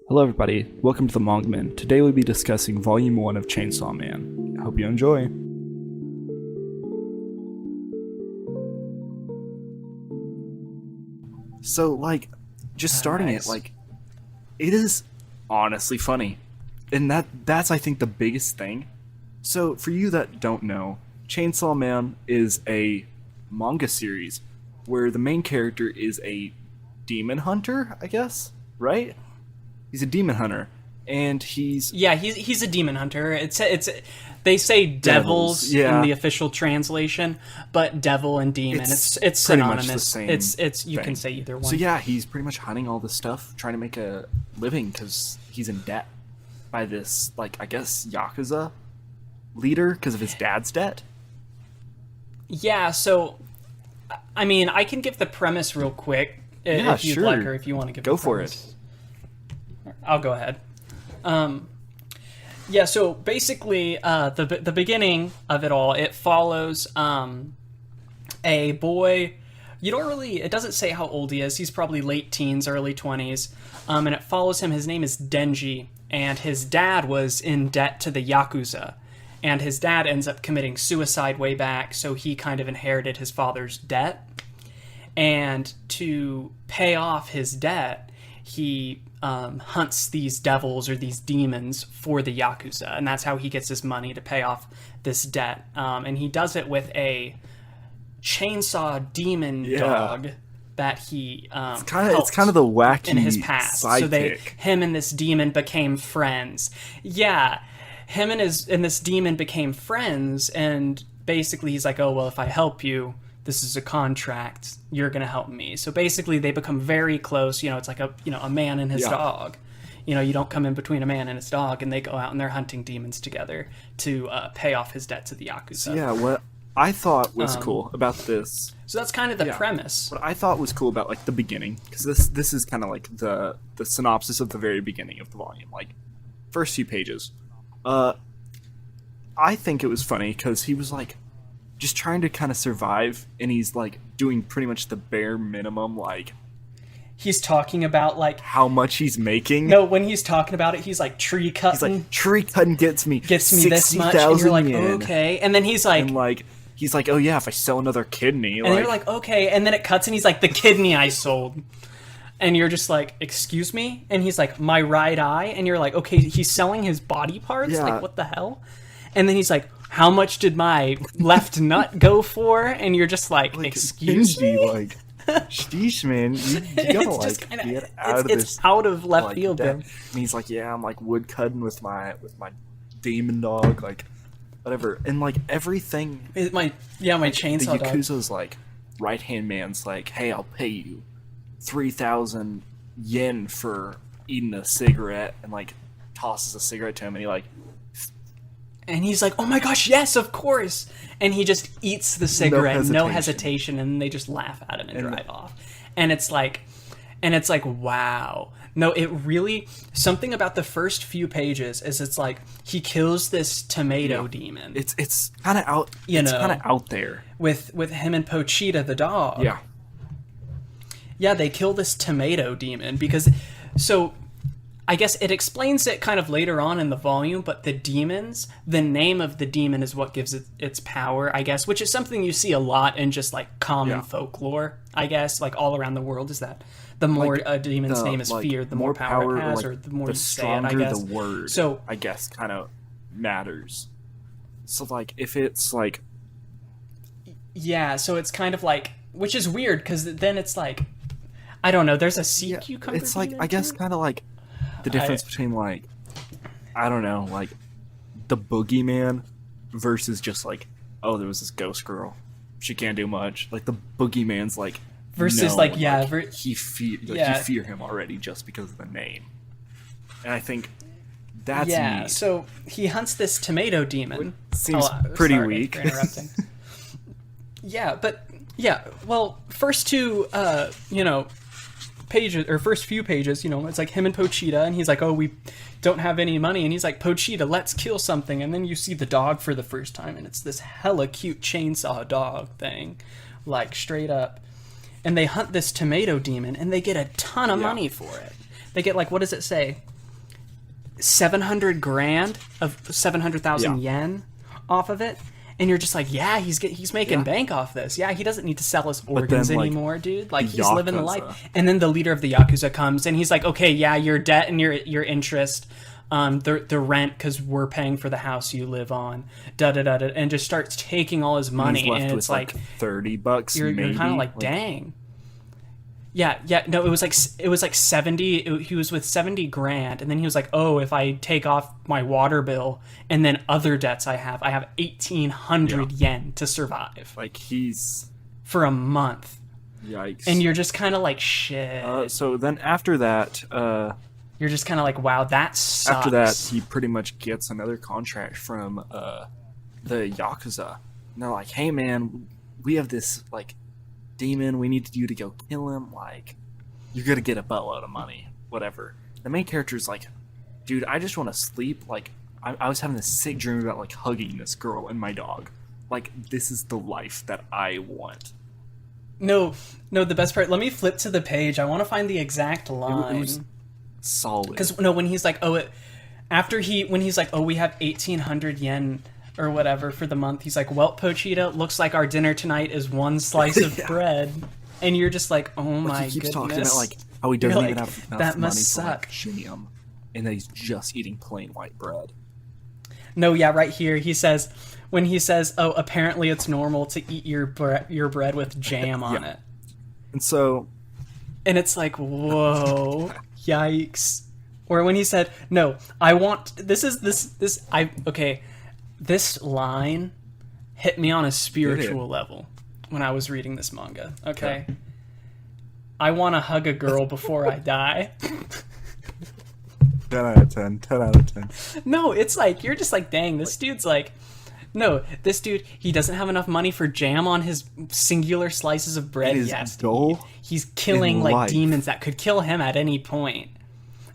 Hello everybody, welcome to the Mongman. Today we'll be discussing Volume 1 of Chainsaw Man. I hope you enjoy. So, just starting Nice. it is honestly funny. And that's I think the biggest thing. So, for you that don't know, Chainsaw Man is a manga series where the main character is a demon hunter, I guess, right? He's a demon hunter, and he's He's a demon hunter. It's they say devils yeah. in the official translation, but devil and demon it's pretty much synonymous. the same It's you thing. can say either one. So yeah, he's pretty much hunting all this stuff, trying to make a living because he's in debt by this, I guess, Yakuza leader because of his dad's debt. Yeah, so I mean, I can give the premise real quick if you'd sure. like, or if you want to give. Go the for premise. I'll go ahead. Yeah, so basically, the beginning of it all, it follows a boy. It doesn't say how old he is. He's probably late teens, early 20s. And it follows him. His name is Denji, and his dad was in debt to the Yakuza. And his dad ends up committing suicide way back, so he kind of inherited his father's debt. And to pay off his debt, he hunts these devils or these demons for the Yakuza, and that's how he gets his money to pay off this debt. And he does it with a chainsaw demon dog that he It's kind of the wacky in his past. sidekick. So him and this demon became friends. Yeah, him and this demon became friends, and basically he's like, oh well, if I help you, this is a contract, you're gonna help me. So basically they become very close. It's like a man and his dog. You don't come in between a man and his dog, and they go out and they're hunting demons together to pay off his debt to the Yakuza. So yeah, what I thought was cool about this. So that's kind of the premise. What I thought was cool about the beginning, because this is kind of the synopsis of the very beginning of the volume, first few pages. I think it was funny because he was just trying to kind of survive, and he's doing pretty much the bare minimum, He's talking about how much he's making. No, when he's talking about it, he's like tree cutting. He's tree cutting gets me this much, and you're like, yen. okay. And then he's like, he's like, oh yeah, if I sell another kidney, and you're like, okay. And then it cuts, and he's like, the kidney I sold. And you're just like, excuse me? And he's like, my right eye. And you're like, okay, he's selling his body parts? Yeah. What the hell? And then he's like, how much did my left nut go for? And you're just like excuse me? Sheesh, man. You gotta get out of this. It's out of left field, that. man. And he's like, yeah, I'm wood cutting with my demon dog, whatever. And everything. My chainsaw the dog. Yakuza's right hand man's hey, I'll pay you 3,000 yen for eating a cigarette, and tosses a cigarette to him, and and he's like, oh my gosh, yes, of course. And he just eats the cigarette, no hesitation, and they just laugh at him and drive off. And it's like, wow. No, it really, something about the first few pages is it's he kills this tomato demon. It's kind of out, it's kind of out there. With him and Pochita the dog. Yeah. Yeah, they kill this tomato demon because, so I guess it explains it kind of later on in the volume, but the name of the demon is what gives it its power, I guess, which is something you see a lot in just common folklore, I guess, all around the world, is that the more a demon's name is feared, the more power it has, or the more you say it, I guess. The word, so, I guess, kind of matters. So, if it's yeah, so it's kind of which is weird, because then it's I don't know, there's a sea cucumber it's I guess kind of the difference between I don't know, the boogeyman versus just oh, there was this ghost girl, she can't do much. The boogeyman's versus no, you fear him already just because of the name. And I think that's neat. So he hunts this tomato demon. Seems pretty sorry weak. for interrupting. Well, first two pages, or first few pages, it's him and Pochita, and he's like, oh, we don't have any money, and he's like, Pochita, let's kill something. And then you see the dog for the first time, and it's this hella cute chainsaw dog thing, straight up. And they hunt this tomato demon, and they get a ton of money for it. They get what does it say? 700 grand of 700,000 Yeah. yen off of it. And you're just like, yeah, he's making bank off this. Yeah, he doesn't need to sell his organs then, like, anymore, dude. Like, he's Yakuza. living the life. And then the leader of the Yakuza comes, and he's like, okay, yeah, your debt and your interest, the rent, because we're paying for the house you live on, da-da-da-da, and just starts taking all his money. He's left And with it's like $30 you're maybe. kind of like, dang. Yeah, no, it was like 70. He was with 70 grand, and then he was like, "Oh, if I take off my water bill and then other debts I have 1,800 yen to survive Like, he's... for a month." Yikes. And you're just kind of like, "Shit." So then after that, You're just kind of like, "Wow, that sucks." after that, he pretty much gets another contract from the Yakuza. And they're like, hey, man, we have this, like, demon. We need you to go kill him. Like, you're gonna get a buttload of money. Whatever. The main character's like, dude, I just want to sleep. Like, I was having this sick dream about, like, hugging this girl and my dog. Like, this is the life that I want. No, the best part. Let me flip to the page. I want to find the exact line. It was solid. Because when he's like, when he's like, we have 1,800 yen or whatever for the month, he's like, well, Pochita, looks like our dinner tonight is one slice of bread. And you're just like, oh my he keeps goodness. talking about, like, how he doesn't You're even like, have enough that money must for, like, suck. jam, and that he's just eating plain white bread. No, yeah, right here he says, when he says, oh, apparently it's normal to eat your bread with jam on it. And so, And it's like, whoa, yikes. Or when he said, no, I want, this line hit me on a spiritual level when I was reading this manga. Okay. I want to hug a girl before I die. 10 out of 10, 10 out of 10. No, it's like, you're just like, dang, this dude's like, no, this dude, he doesn't have enough money for jam on his singular slices of bread. His He has to goal eat. He's killing in like life. demons that could kill him at any point.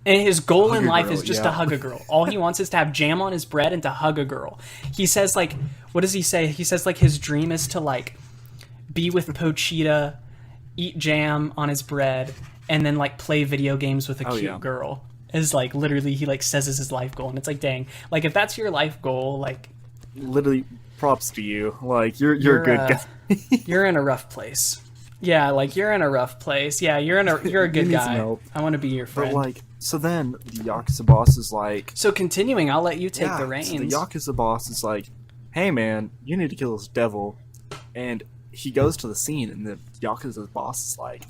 And his goal in a life girl, is just yeah. to hug a girl. All he wants is to have jam on his bread and to hug a girl. He says, like, what does he say? He says, like, his dream is to, like, be with Pochita, eat jam on his bread, and then, like, play video games with a cute girl. Is, like, literally, he, like, says is his life goal. And it's like, dang. Like, if that's your life goal, like... Literally, props to you. Like, you're a good guy. You're in a rough place. Yeah, like, you're in a rough place. Yeah, you're a good need some guy. help. I want to be your friend. But, like, so then the Yakuza boss is like... So continuing, I'll let you take the reins. So the Yakuza boss is like, hey, man, you need to kill this devil. And he goes to the scene, and the Yakuza boss is like,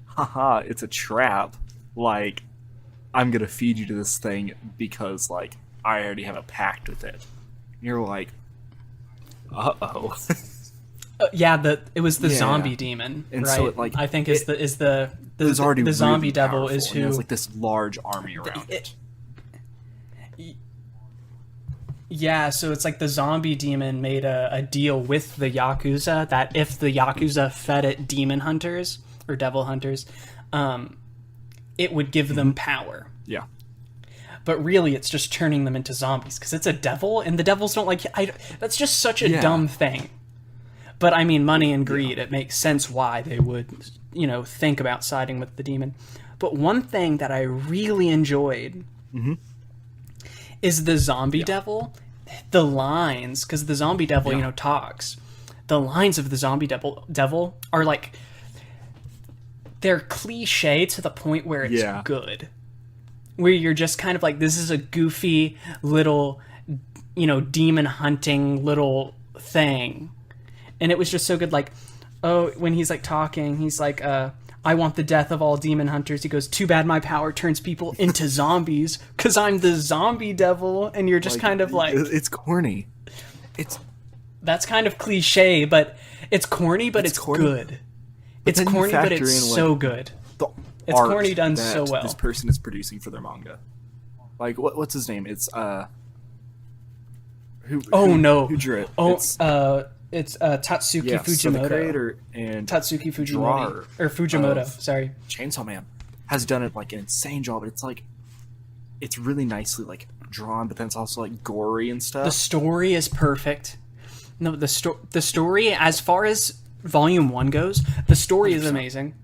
haha, it's a trap. Like, I'm gonna feed you to this thing because, like, I already have a pact with it. And you're like, uh-oh. Yeah, it was the Yeah. zombie demon, And right? so it, like, I think is the It's already the zombie really devil powerful, is and who there's, like, this large army around it. Yeah, so it's like the zombie demon made a deal with the Yakuza that if the Yakuza fed it demon hunters or devil hunters, it would give them power. Yeah. But really, it's just turning them into zombies because it's a devil, and the devils don't like. That's just such a dumb thing. But I mean, money and greed. It makes sense why they would, think about siding with the demon. But one thing that I really enjoyed is the zombie devil. The lines, because the zombie devil, talks. The lines of the zombie devil are like, they're cliche to the point where it's good. Where you're just kind of like, this is a goofy little, demon hunting little thing. And it was just so good. Like, when he's like talking, he's like, I want the death of all demon hunters. He goes, too bad my power turns people into zombies because I'm the zombie devil. And you're just kind of like... It's corny. That's kind of cliche, but it's corny, but it's good. It's corny, but it's so good. It's corny done so well. This person is producing for their manga. Like, what's his name? It's, Who drew it? It's Tatsuki Fujimoto. So the creator and Tatsuki Fujimoto or Fujimoto. Sorry, Chainsaw Man has done it like an insane job. It's like, it's really nicely like drawn, but then it's also like gory and stuff. The story is perfect. No, the story as far as Volume 1 goes, the story is amazing.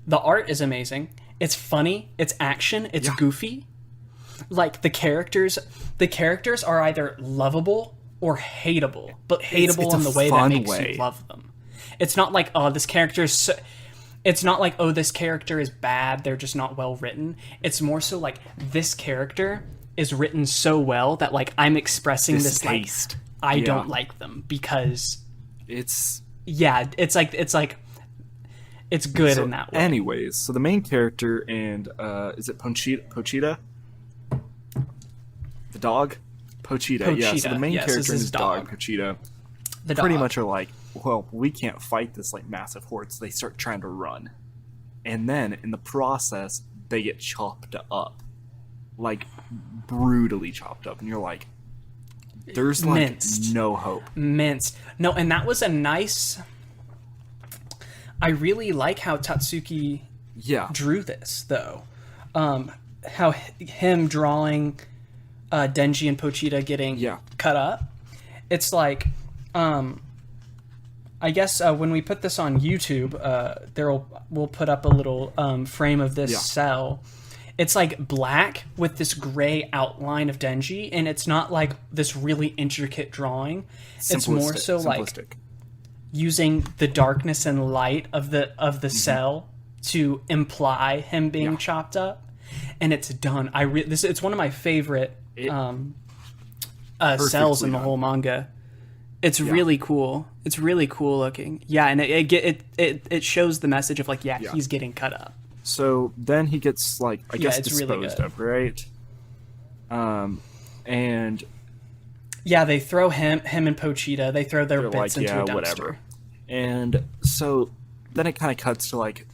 The art is amazing. It's funny. It's action. It's goofy. like the characters are either lovable or hateable, but hateable it's in the way that fun makes way. you love them. It's not like, oh, this character is so, it's not like, oh, this character is bad, they're just not well written. It's more so like, this character is written so well that like I'm expressing this like Distaste. I don't like them because It's it's good so in that way. anyways, so the main character and is it Pochita? The dog? Pochita, yeah. So the main yes, character is and his his dog, dog. Pochita, The pretty dog. much are like, well, we can't fight this like massive horde, so they start trying to run. And then in the process, they get chopped up. Like brutally chopped up. And you're like, there's like Minced. no hope. Minced. No, and that was a nice. I really like how Tatsuki Yeah. drew this, though. How him drawing Denji and Pochita getting Yeah. cut up. It's like, I guess when we put this on YouTube, we'll put up a little frame of this Yeah. cell. It's like black with this gray outline of Denji, and it's not like this really intricate drawing. It's more so like simplistic. using the darkness and light of the cell to imply him being chopped up, and it's done. It's one of my favorite cells in the done. whole manga. It's really cool. It's really cool looking. Yeah, and it shows the message of like, he's getting cut up. So then he gets like I guess it's really disposed good. of, right? And Yeah, they throw him and Pochita. They throw their they're bits like, into yeah, a dumpster. whatever. And so then it kind of cuts to like,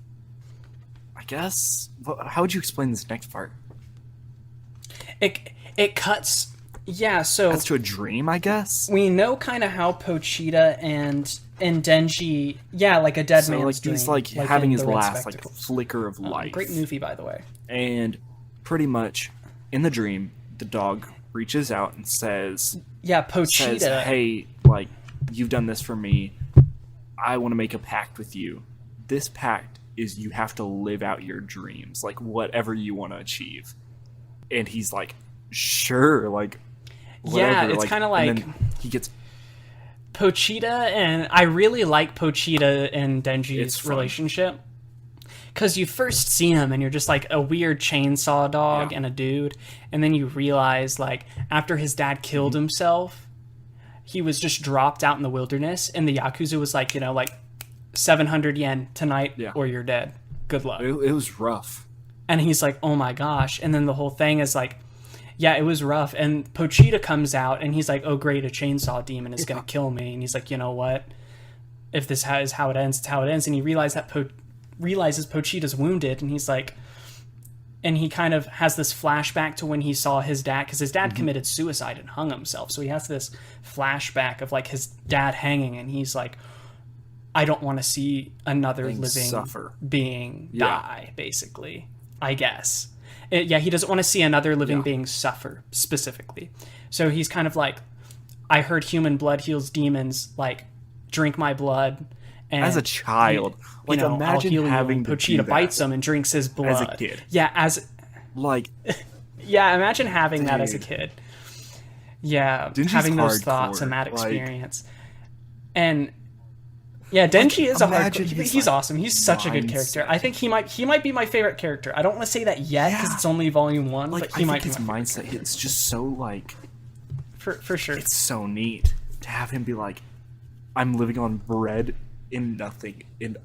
I guess, how would you explain this next part? It cuts. Yeah, so That's to a dream, I guess. we know kind of how Pochita and Denji, like a dead So man's like dream, he's like in having his the Red last like Spectacles. flicker of life. Great movie, by the way. And pretty much in the dream, the dog reaches out and says, Yeah, Pochita. "Hey, like you've done this for me. I want to make a pact with you. This pact is you have to live out your dreams, like whatever you want to achieve." And he's like, "Sure, like whatever." Yeah, it's kinda like- and then he gets Pochita, and I really like Pochita and It's Denji's fun. relationship. Because you first see him and you're just like a weird chainsaw dog Yeah. and a dude, and then you realize like after his dad killed Mm-hmm. himself, he was just dropped out in the wilderness, and the Yakuza was like, 700 yen tonight Yeah. or you're dead. Good luck. it was rough. And he's like, oh my gosh. And then the whole thing is like, yeah, it was rough. And Pochita comes out and he's like, oh great, a chainsaw demon is going to kill me. And he's like, you know what? If this is how it ends, it's how it ends. And he realizes Pochita's wounded, and he's like, and he kind of has this flashback to when he saw his dad, because his dad Mm-hmm. committed suicide and hung himself. So he has this flashback of like his dad hanging, and he's like, I don't want to see another living suffer. being Yeah. die, basically, I guess. He doesn't want to see another living being suffer, specifically. So he's kind of like, I heard human blood heals demons, like, drink my blood. And As a child, like I'll imagine heal you. having And to do Pochita that bites him and drinks his blood. as a kid. Yeah, Like imagine having that as a Dude. kid. Yeah, Denji's having those hardcore, thoughts and that like- experience. And yeah, Denji is a imagine hardcore. his, He's like, awesome. He's such a good character. mindset. I think he might be my favorite character. I don't want to say that yet because Yeah. it's only volume 1, like but I he think might be his my mindset it's just so like for sure. it's so neat to have him be like, I'm living on bread and nothing, and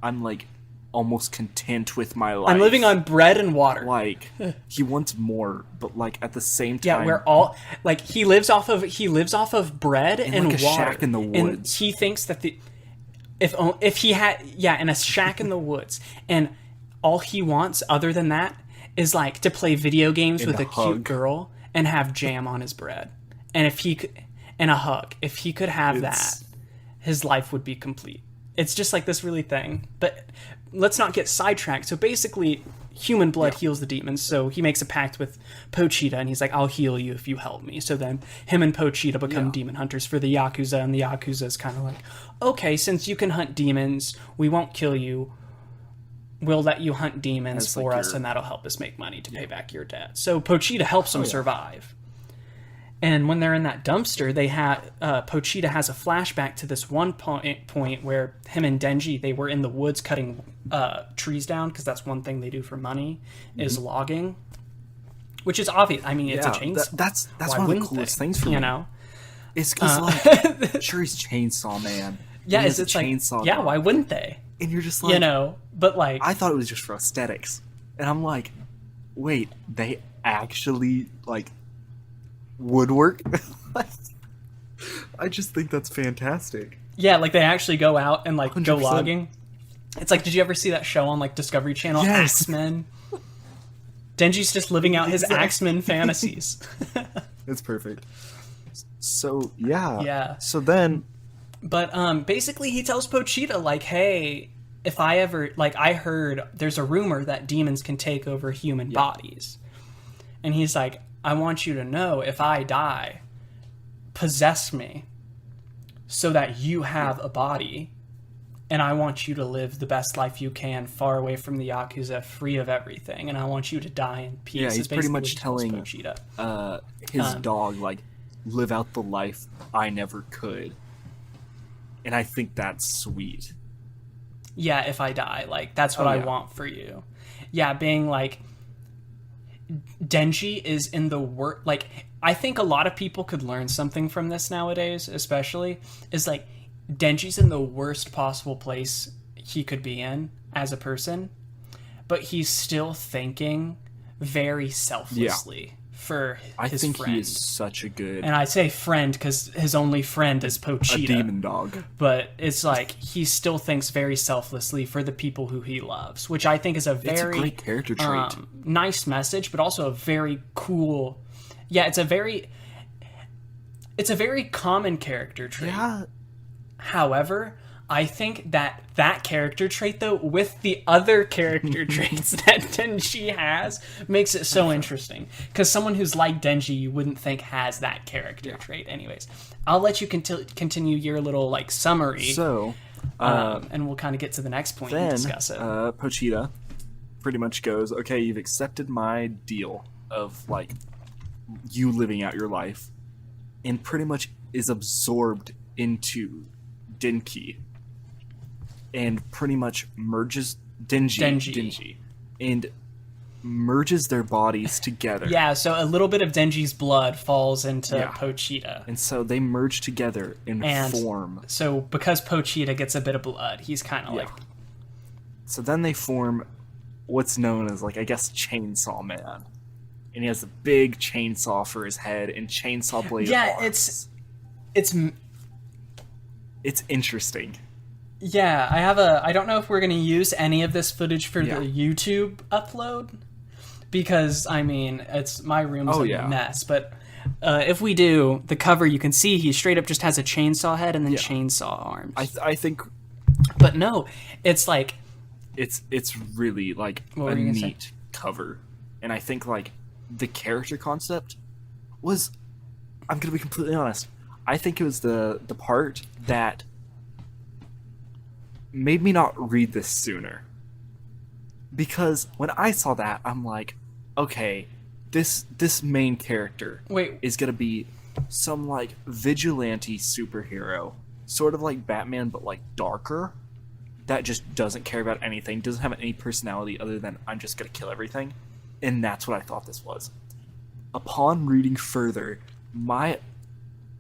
I'm like almost content with my life. I'm living on bread and water. like he wants more, but like at the same time, Yeah, we're all like he lives off of bread and like a water. shack in the And woods. he thinks that if he had in a shack in the woods, and all he wants other than that is like to play video games with a a cute hug. girl and have jam on his bread. And if he could, and a hug, if he could have It's- that, his life would be complete. It's just like this really thing. But let's not get sidetracked. So basically, human blood heals the demons. So he makes a pact with Pochita, and he's like, I'll heal you if you help me. So then him and Pochita become demon hunters for the Yakuza, and the Yakuza is kind of like, okay, since you can hunt demons, we won't kill you. we'll let you hunt demons As, for like, us, your- and that'll help us make money to pay back your debt. So Pochita helps him yeah. survive. And when they're in that dumpster, they have Pochita has a flashback to this one point where him and Denji, they were in the woods cutting trees down, because that's one thing they do for money, is logging, which is obvious. I mean, it's a chainsaw. That's Why one of the wouldn't coolest they? things for me. You know? It's because like sure he's Chainsaw Man. Yeah, and he has it's a like, chainsaw yeah, dog, why wouldn't they? and you're just like, You know? But like, I thought it was just for aesthetics, and I'm like, wait, they actually like woodwork? I just think that's fantastic. yeah, like they actually go out and like go 100%. logging. It's like, did you ever see that show on like Discovery Channel, Yes. Axemen? Denji's just living out his Exactly. Axemen fantasies. It's perfect. So yeah. Yeah. So then But basically he tells Pochita, like, hey, if I ever, like, I heard there's a rumor that demons can take over human bodies. And he's like, I want you to know, if I die, possess me so that you have a body, and I want you to live the best life you can, far away from the Yakuza, free of everything, and I want you to die in peace. Yeah, is he's pretty basically much what he tells telling Pochita. his dog like live out the life I never could. And I think that's sweet. Yeah, if I die, like, that's what I yeah. want for you. Yeah, being like, Denji is in the worst. Like, I think a lot of people could learn something from this nowadays, especially, is like, Denji's in the worst possible place he could be in as a person, but he's still thinking very selflessly for I his think friend. he is such a good And I say friend because his only friend is Pochita. a demon dog. But it's like he still thinks very selflessly for the people who he loves, which I think is a very It's a great character trait. nice message, but also a very cool. Yeah, it's a very common character trait. Yeah. However, I think that character trait, though, with the other character traits that Denji has, makes it so interesting. Because someone who's like Denji, you wouldn't think has that character trait. Anyways, I'll let you continue your little like summary, So and we'll kind of get to the next point and then discuss it. Pochita pretty much goes, okay, you've accepted my deal of like you living out your life, and pretty much is absorbed into Denki, and pretty much merges Denji, and merges their bodies together. Yeah, so a little bit of Denji's blood falls into Yeah. Pochita. And so they merge together and form. So because Pochita gets a bit of blood, he's kind of like... So then they form what's known as, like, I guess, Chainsaw Man. And he has a big chainsaw for his head and chainsaw blade arms. It's interesting. Yeah, I don't know if we're going to use any of this footage for the YouTube upload, because, I mean, my room's a mess, but if we do, the cover, you can see he straight up just has a chainsaw head and then chainsaw arms. I think... But no, it's like... It's really, like, a neat cover. And I think, like, the character concept was... I'm going to be completely honest. I think it was the part that made me not read this sooner. Because when I saw that, I'm like, okay, this main character is going to be some, like, vigilante superhero. Sort of like Batman, but, like, darker. That just doesn't care about anything. Doesn't have any personality other than, I'm just going to kill everything. And that's what I thought this was. Upon reading further, my,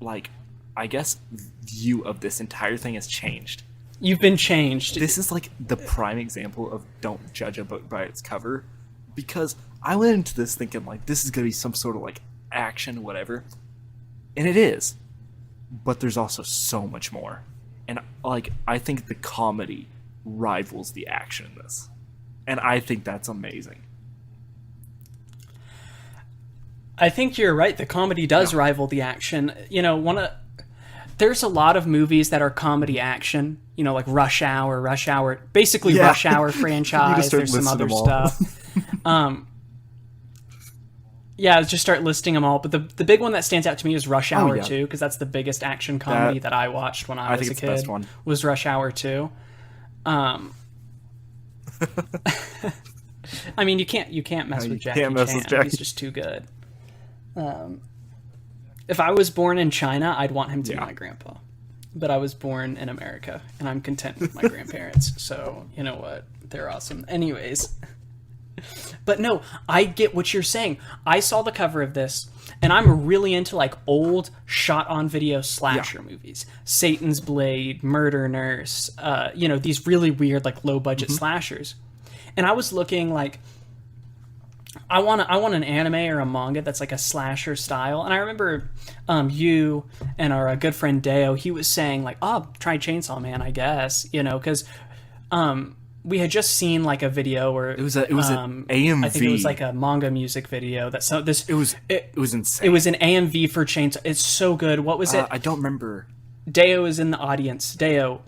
like, I guess, view of this entire thing has changed. You've been changed. This is like the prime example of don't judge a book by its cover, because I went into this thinking like this is gonna be some sort of like action, whatever, and it is, but there's also so much more, and like I think the comedy rivals the action in this, and I think that's amazing. I think you're right. The comedy does rival the action. You know, there's a lot of movies that are comedy action. You know, like Rush Hour, basically Rush Hour franchise. There's some other stuff. Yeah, just start listing them all. But the big one that stands out to me is Rush Hour 2, because that's the biggest action comedy that I watched when I was a kid. The best one. Was Rush Hour 2. I mean, you can't mess you with Jackie can't mess Chan. with Jackie. He's just too good. If I was born in China, I'd want him to be Yeah. my grandpa. But I was born in America, and I'm content with my grandparents. So, you know what? They're awesome. Anyways. But no, I get what you're saying. I saw the cover of this, and I'm really into like old shot-on-video slasher movies. Satan's Blade, Murder Nurse, these really weird like low-budget slashers. And I was looking like, I want an anime or a manga that's like a slasher style. And I remember you and our good friend Deo, he was saying like, oh, try Chainsaw Man, I guess, because we had just seen like a video where It was an AMV. I think it was like a manga music video that It was insane. It was an AMV for Chainsaw. It's so good. What was it? I don't remember. Deo is in the audience. Deo,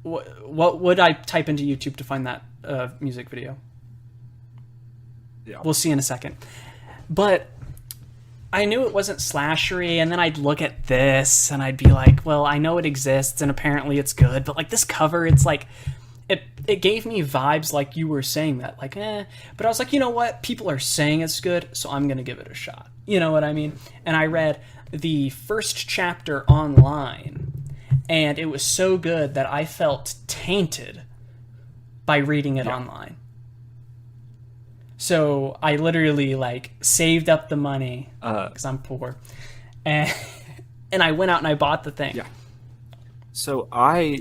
what would I type into YouTube to find that music video? Yeah. We'll see in a second. But I knew it wasn't slashery, and then I'd look at this and I'd be like, well, I know it exists and apparently it's good, but like this cover, it's like it gave me vibes like you were saying that, like, but I was like, you know what? People are saying it's good, so I'm gonna give it a shot. You know what I mean? And I read the first chapter online, and it was so good that I felt tainted by reading it online. So I literally like saved up the money because I'm poor, and I went out and I bought the thing. Yeah. So I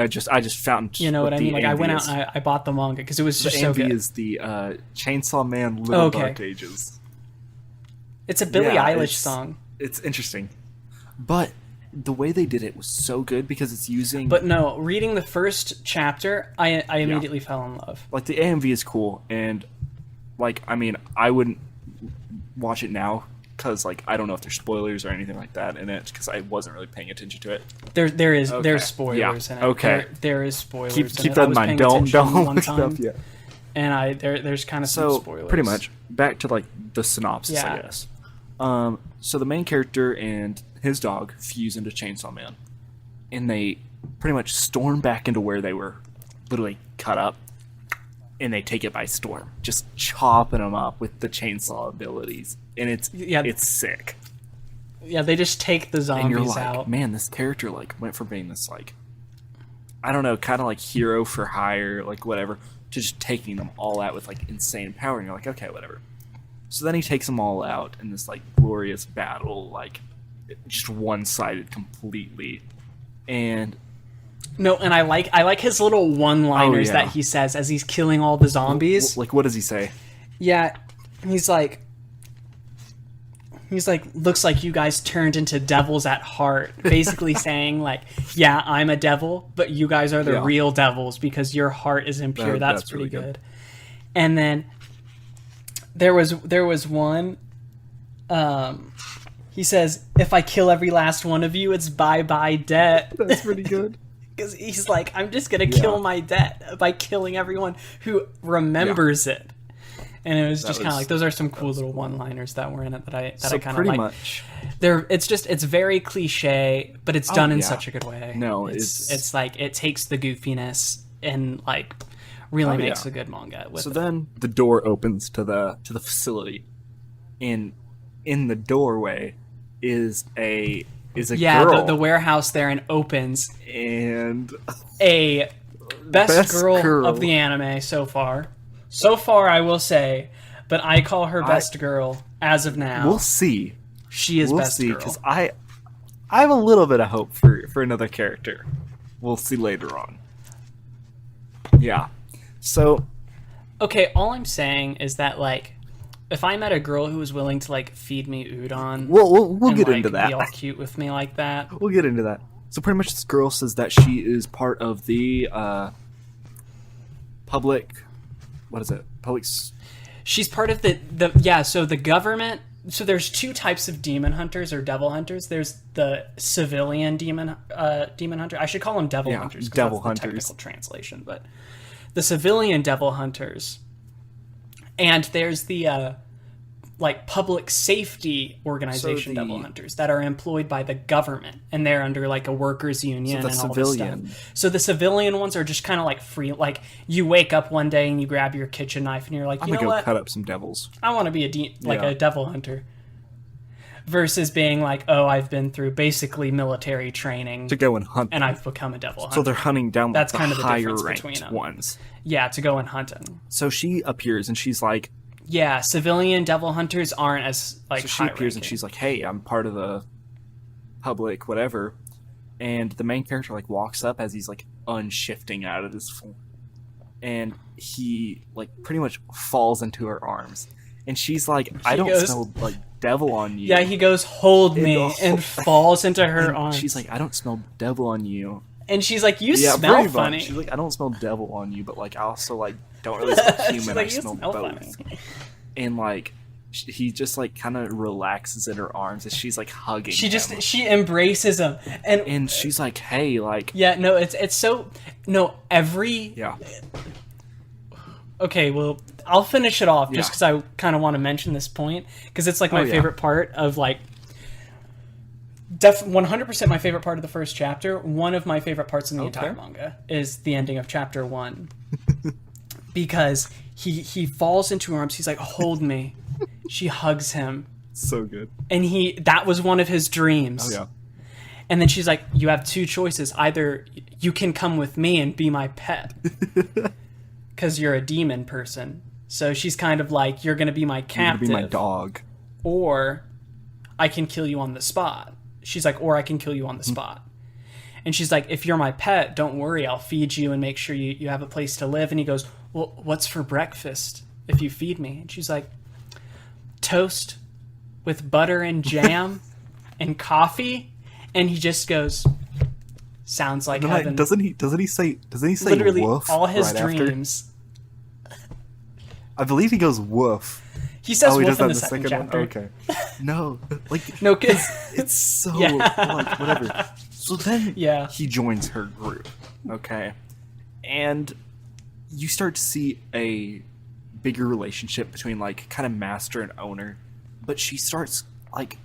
just found. You know what I mean? Like I went is. out and I bought the manga because it was The just so AMV good. is the Chainsaw Man Little Dark Ages. It's a Billie Yeah, Eilish it's- song. It's interesting, but the way they did it was so good because it's using. But no, reading the first chapter, I immediately fell in love. like the AMV is cool, and like I mean I wouldn't watch it now because like I don't know if there's spoilers or anything like that in it because I wasn't really paying attention to it. There's Okay. spoilers Yeah. in it. Okay. There is spoilers. Keep in it. that I in was mind. paying Don't attention one look time, stuff yet. and there's kind of some So spoilers. pretty much back to like the synopsis, Yeah. I guess. So the main character and his dog fuse into Chainsaw Man, and they pretty much storm back into where they were literally cut up, and they take it by storm, just chopping them up with the chainsaw abilities, and it's sick. Yeah, they just take the And you're zombies like, out. man, this character like went from being this like, I don't know, kind of like hero for hire, like whatever, to just taking them all out with like insane power, and you're like, okay, whatever. So then he takes them all out in this like glorious battle, like just one-sided completely, and No, and I like his little one-liners that he says as he's killing all the zombies. like what does he say? Yeah, he's like, looks like you guys turned into devils at heart. Basically saying like, yeah, I'm a devil, but you guys are the real devils because your heart is impure. That's pretty really good. And then there was one. He says, "If I kill every last one of you, it's bye-bye debt." That's pretty good. Because he's like, I'm just gonna kill my debt by killing everyone who remembers it. And it was just kind of like, those are some cool little one-liners that were in it that I kind of like. Much. It's very cliche, but it's done in such a good way. No, it's like it takes the goofiness and like really makes a good manga with So it. then the door opens to the facility, and in the doorway is a girl. The warehouse there and opens and a best girl of the anime so far. So far, I will say, but I call her best girl as of now. We'll see. She is best girl. Because I have a little bit of hope for another character. We'll see later on. Yeah. So. Okay, all I'm saying is that like, if I met a girl who was willing to like feed me udon, We'll and, get like, into that. Be all cute with me like that. We'll get into that. So pretty much, this girl says that she is part of the public. What is it? She's part of So the government. So there's two types of demon hunters or devil hunters. There's the civilian demon hunter. I should call them devil hunters. Devil that's the hunters. technical translation, but the civilian devil hunters. And there's the like public safety organization So the- devil hunters that are employed by the government, and they're under like a workers union the and all civilian- this stuff. So the civilian ones are just kind of like free. Like you wake up one day and you grab your kitchen knife and you're like, I'm you know gonna go what? cut up some devils. I want to be Yeah. a devil hunter. Versus being like, oh, I've been through basically military training To go and hunt. and I've become a devil hunter. So they're hunting down That's the kind of the higher difference ranked between 'em. ones. Yeah, to go and hunt them. So she appears and she's like, Yeah, civilian devil hunters aren't as like so she appears and high-ranking. she's like, hey, I'm part of the public, whatever. And the main character like walks up as he's like unshifting out of his form. And he like pretty much falls into her arms. And she's like, I don't goes- smell like devil on you. Yeah, he goes, hold me, the and falls into her And arms. she's like, I don't smell devil on you. and she's like, you Yeah, smell pretty funny. much. She's like, I don't smell devil on you, but like I also like don't really smell She's human. like, I "You smell smell both. funny." And like he just like kind of relaxes in her arms as she's like hugging him. She embraces him, And she's like, hey, like yeah, no, it's so no every yeah. okay, well, I'll finish it off just Yeah. because I kind of want to mention this point because it's like my yeah. favorite part of like 100% my favorite part of the first chapter. One of my favorite parts in the entire manga is the ending of chapter 1 because he falls into her arms. He's like, hold me. She hugs him, So good. and that was one of his dreams. Oh yeah. And then she's like, you have two choices. Either you can come with me and be my pet because you're a demon person. So she's kind of like, you're going to be my You're gonna captive. be my dog. Or I can kill you on the spot. She's like, or I can kill you on the spot. And she's like, if you're my pet, don't worry. I'll feed you and make sure you have a place to live. And he goes, well, what's for breakfast if you feed me? And she's like, toast with butter and jam and coffee. And he just goes, sounds like heaven. Doesn't he say Literally woof all his right after? dreams. I believe he goes woof. He says He wolf does that in the second chapter. one? Okay. No, like No, because it's so Yeah. like whatever. So then Yeah. he joins her group. Okay. And you start to see a bigger relationship between like kind of master and owner. But she starts like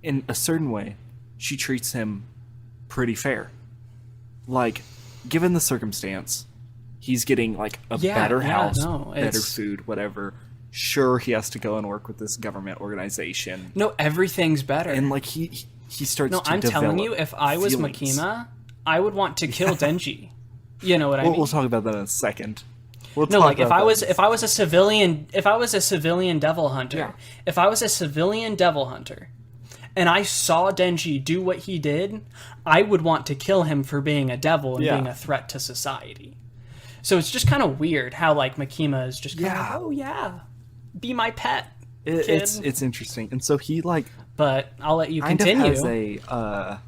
in a certain way, she treats him pretty fair. Like, given the circumstance, he's getting like a better house, better it's- food, whatever. Sure, he has to go and work with this government organization. No, everything's better. And like he starts No, to I'm telling develop you, if I was feelings. Makima, I would want to kill Denji. You know what I mean? We'll talk about that in a second. No, like if I was a civilian devil hunter, Yeah. if I was a civilian devil hunter, and I saw Denji do what he did, I would want to kill him for being a devil and Yeah. being a threat to society. So it's just kind of weird how like Makima is just kind of Yeah. like, oh yeah, be my pet, kid. it's interesting. And so he like But I'll let you kind continue. of has a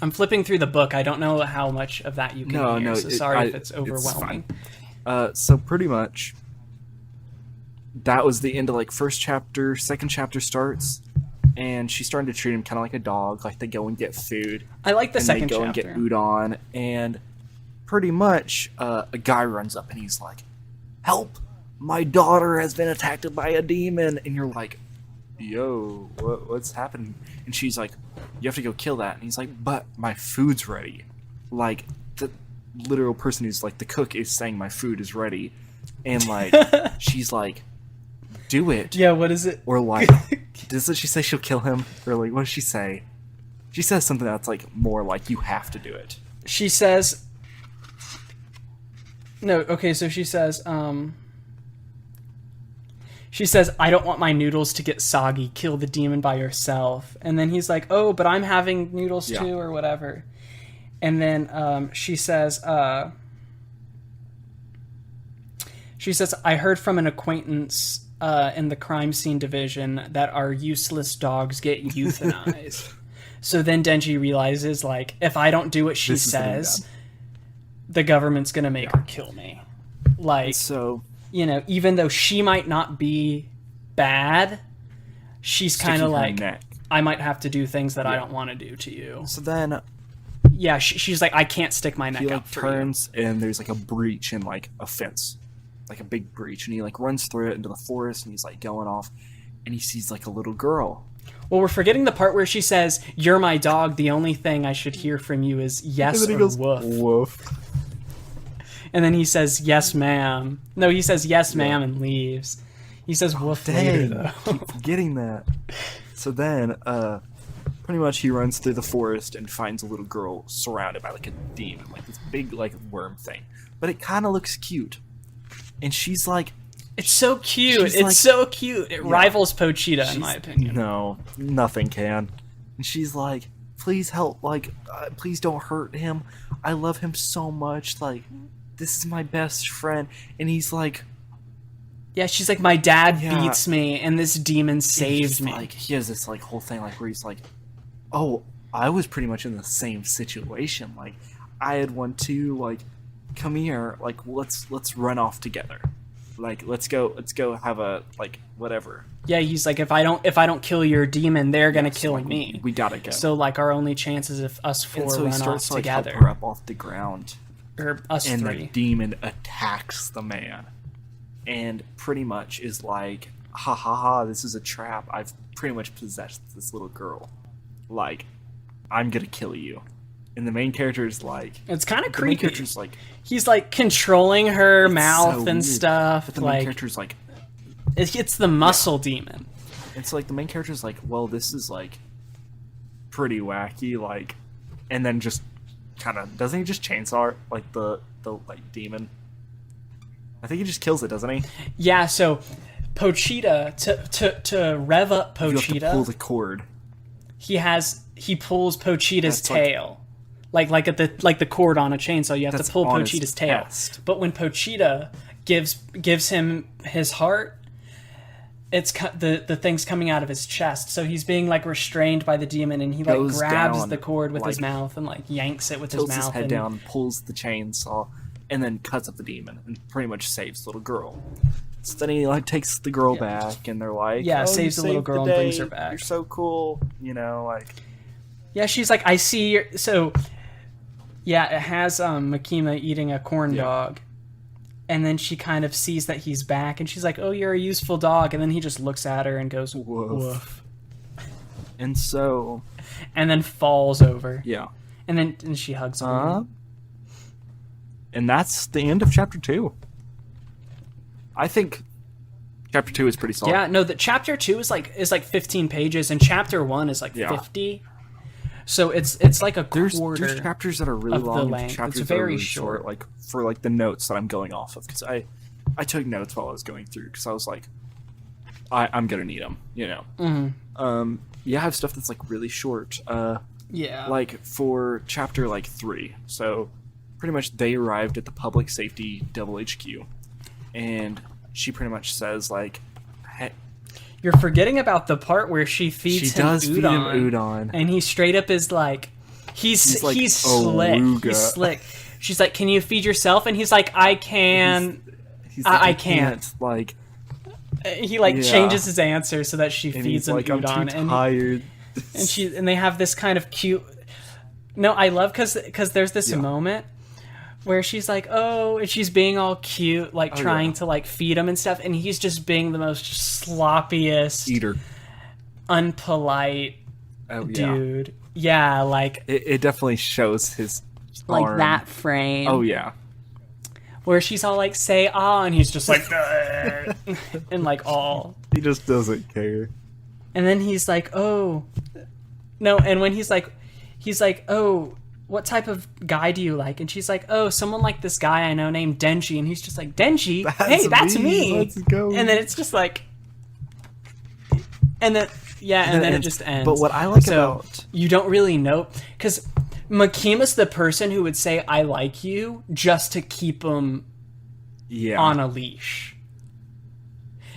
I'm flipping through the book. I don't know how much of that you can hear, so sorry if it's overwhelming. So pretty much that was the end of like first chapter. Second chapter starts and she's starting to treat him kind of like a dog. Like they go and get food I like the and second they go chapter. and get udon, and pretty much a guy runs up and he's like, help, my daughter has been attacked by a demon. And you're like, yo, what's happening? And she's like, you have to go kill that. And he's like, but my food's ready. Like the literal person who's like the cook is saying my food is ready. And like she's like, do it. Yeah, what is it? Or like, doesn't she say she'll kill him? Or like, what does she say? She says something that's like more like, you have to do it. She says no, okay, so she says I don't want my noodles to get soggy, kill the demon by yourself. And then he's like, oh, but I'm having noodles Yeah. too, or whatever. And then she says I heard from an acquaintance in the crime scene division that our useless dogs get euthanized. So then Denji realizes, like, if I don't do what she This is gonna be says, bad. the government's gonna make her kill me. Like, So you know, even though she might not be bad, she's kind of sticking her like, neck. I might have to do things that I don't want to do to you. So then Yeah, she's like, I can't stick my neck he out like for turns and there's like a breach in like a fence. like a big breach, and he like runs through it into the forest, and he's like going off, and he sees like a little girl. Well, we're forgetting the part where she says, "You're my dog. The only thing I should hear from you is yes And then or he goes, woof." woof. And then he says, "Yes, ma'am." No, he says, "Yes, ma'am," and leaves. He says, "Woof" later, Dang, though. keep forgetting that. So then, pretty much he runs through the forest and finds a little girl surrounded by like a demon, like this big like worm thing. But it kind of looks cute, and she's like, It's so cute. She's It's like- so cute. It rivals Pochita, in my opinion. no, nothing can. And she's like, please help, like, please don't hurt him. I love him so much. Like, this is my best friend. And he's like, Yeah, she's like, my dad Yeah. beats me, and this demon saved he's me. like, he has this like whole thing like where he's like, oh, I was pretty much in the same situation. Like, I had one too. Like, come here. Like, let's run off together. Like, let's go have a like whatever. Yeah, he's like, if I don't kill your demon, they're gonna So, kill like, me. We gotta go. So like, our only chances of us and four so he run off starts to like help together, her up off the ground. or us And three. the demon attacks the man, and pretty much is like, ha ha ha, this is a trap. I've pretty much possessed this little girl. Like, I'm gonna kill you. And the main character is like, It's kind of the main creepy. character's like, He's like controlling her it's mouth so and weird. stuff. But the main Like, character's like, it's the muscle demon. it's like the main character's like, well, this is like pretty wacky, like, and then just kind of doesn't he just chainsaw like the like demon? I think he just kills it, doesn't he? Yeah. So Pochita to rev up You have to pull Pochita, the cord. he pulls Pochita's That's like- tail. Like at the cord on a chainsaw, you have That's to pull on his Pochita's tail. chest. But when Pochita gives him his heart, the thing's coming out of his chest. So he's being like restrained by the demon, and he like Goes grabs down, the cord with his like, mouth and like yanks it with his Tilts mouth. his head and, down, pulls the chainsaw, and then cuts up the demon, and pretty much saves the little girl. So then he like takes the girl back, and they're like, Yeah, oh, saves you the little saved girl the and brings day. her back. You're so cool, you know, like. Yeah, she's like, I see your... So, yeah, it has Makima eating a corn dog. And then she kind of sees that he's back, and she's like, oh, you're a useful dog. And then he just looks at her and goes, Woof. woof. And so, And then falls over. yeah. And she hugs him. And that's the end of chapter 2. I think chapter 2 is pretty solid. Yeah, no, the chapter 2 is like 15 pages, and chapter 1 is like Yeah. 50. So it's like a There's quarter. chapters that are really of the long, and length. chapters It's that are very really short. like for like the notes that I'm going off of, because I took notes while I was going through, because I was like, I'm gonna need them, you know. Mm-hmm. Yeah, I have stuff that's like really short. Yeah. Like for chapter like 3, so pretty much they arrived at the public safety double HQ, and she pretty much says like, hey, You're forgetting about the part where she feeds she him does udon. feed him udon. And he straight up is like, he's like, slick. "Aruga." He's slick. She's like, can you feed yourself? And he's like, I can. He's I I can't. Like, He like Yeah. changes his answer so that she and feeds he's him like, udon. I'm too and tired. and they have this kind of cute. No, I love because there's this Yeah. moment where she's like, oh, and she's being all cute, like trying yeah. to like feed him and stuff, and he's just being the most sloppiest, Eater. unpolite Oh yeah. dude. Yeah, like It definitely shows his arm. that frame. Oh yeah. Where she's all like, say ah, and he's just like, and like all. He just doesn't care. And then he's like, oh, no. And when he's like, oh, what type of guy do you like? And she's like, oh, someone like this guy I know named Denji. And he's just like, Denji? Hey, that's me. Let's go. And then it's just like, and then, yeah, and then it just ends. But what I like So, about you don't really know, because Makima's the person who would say, I like you, just to keep him yeah on a leash.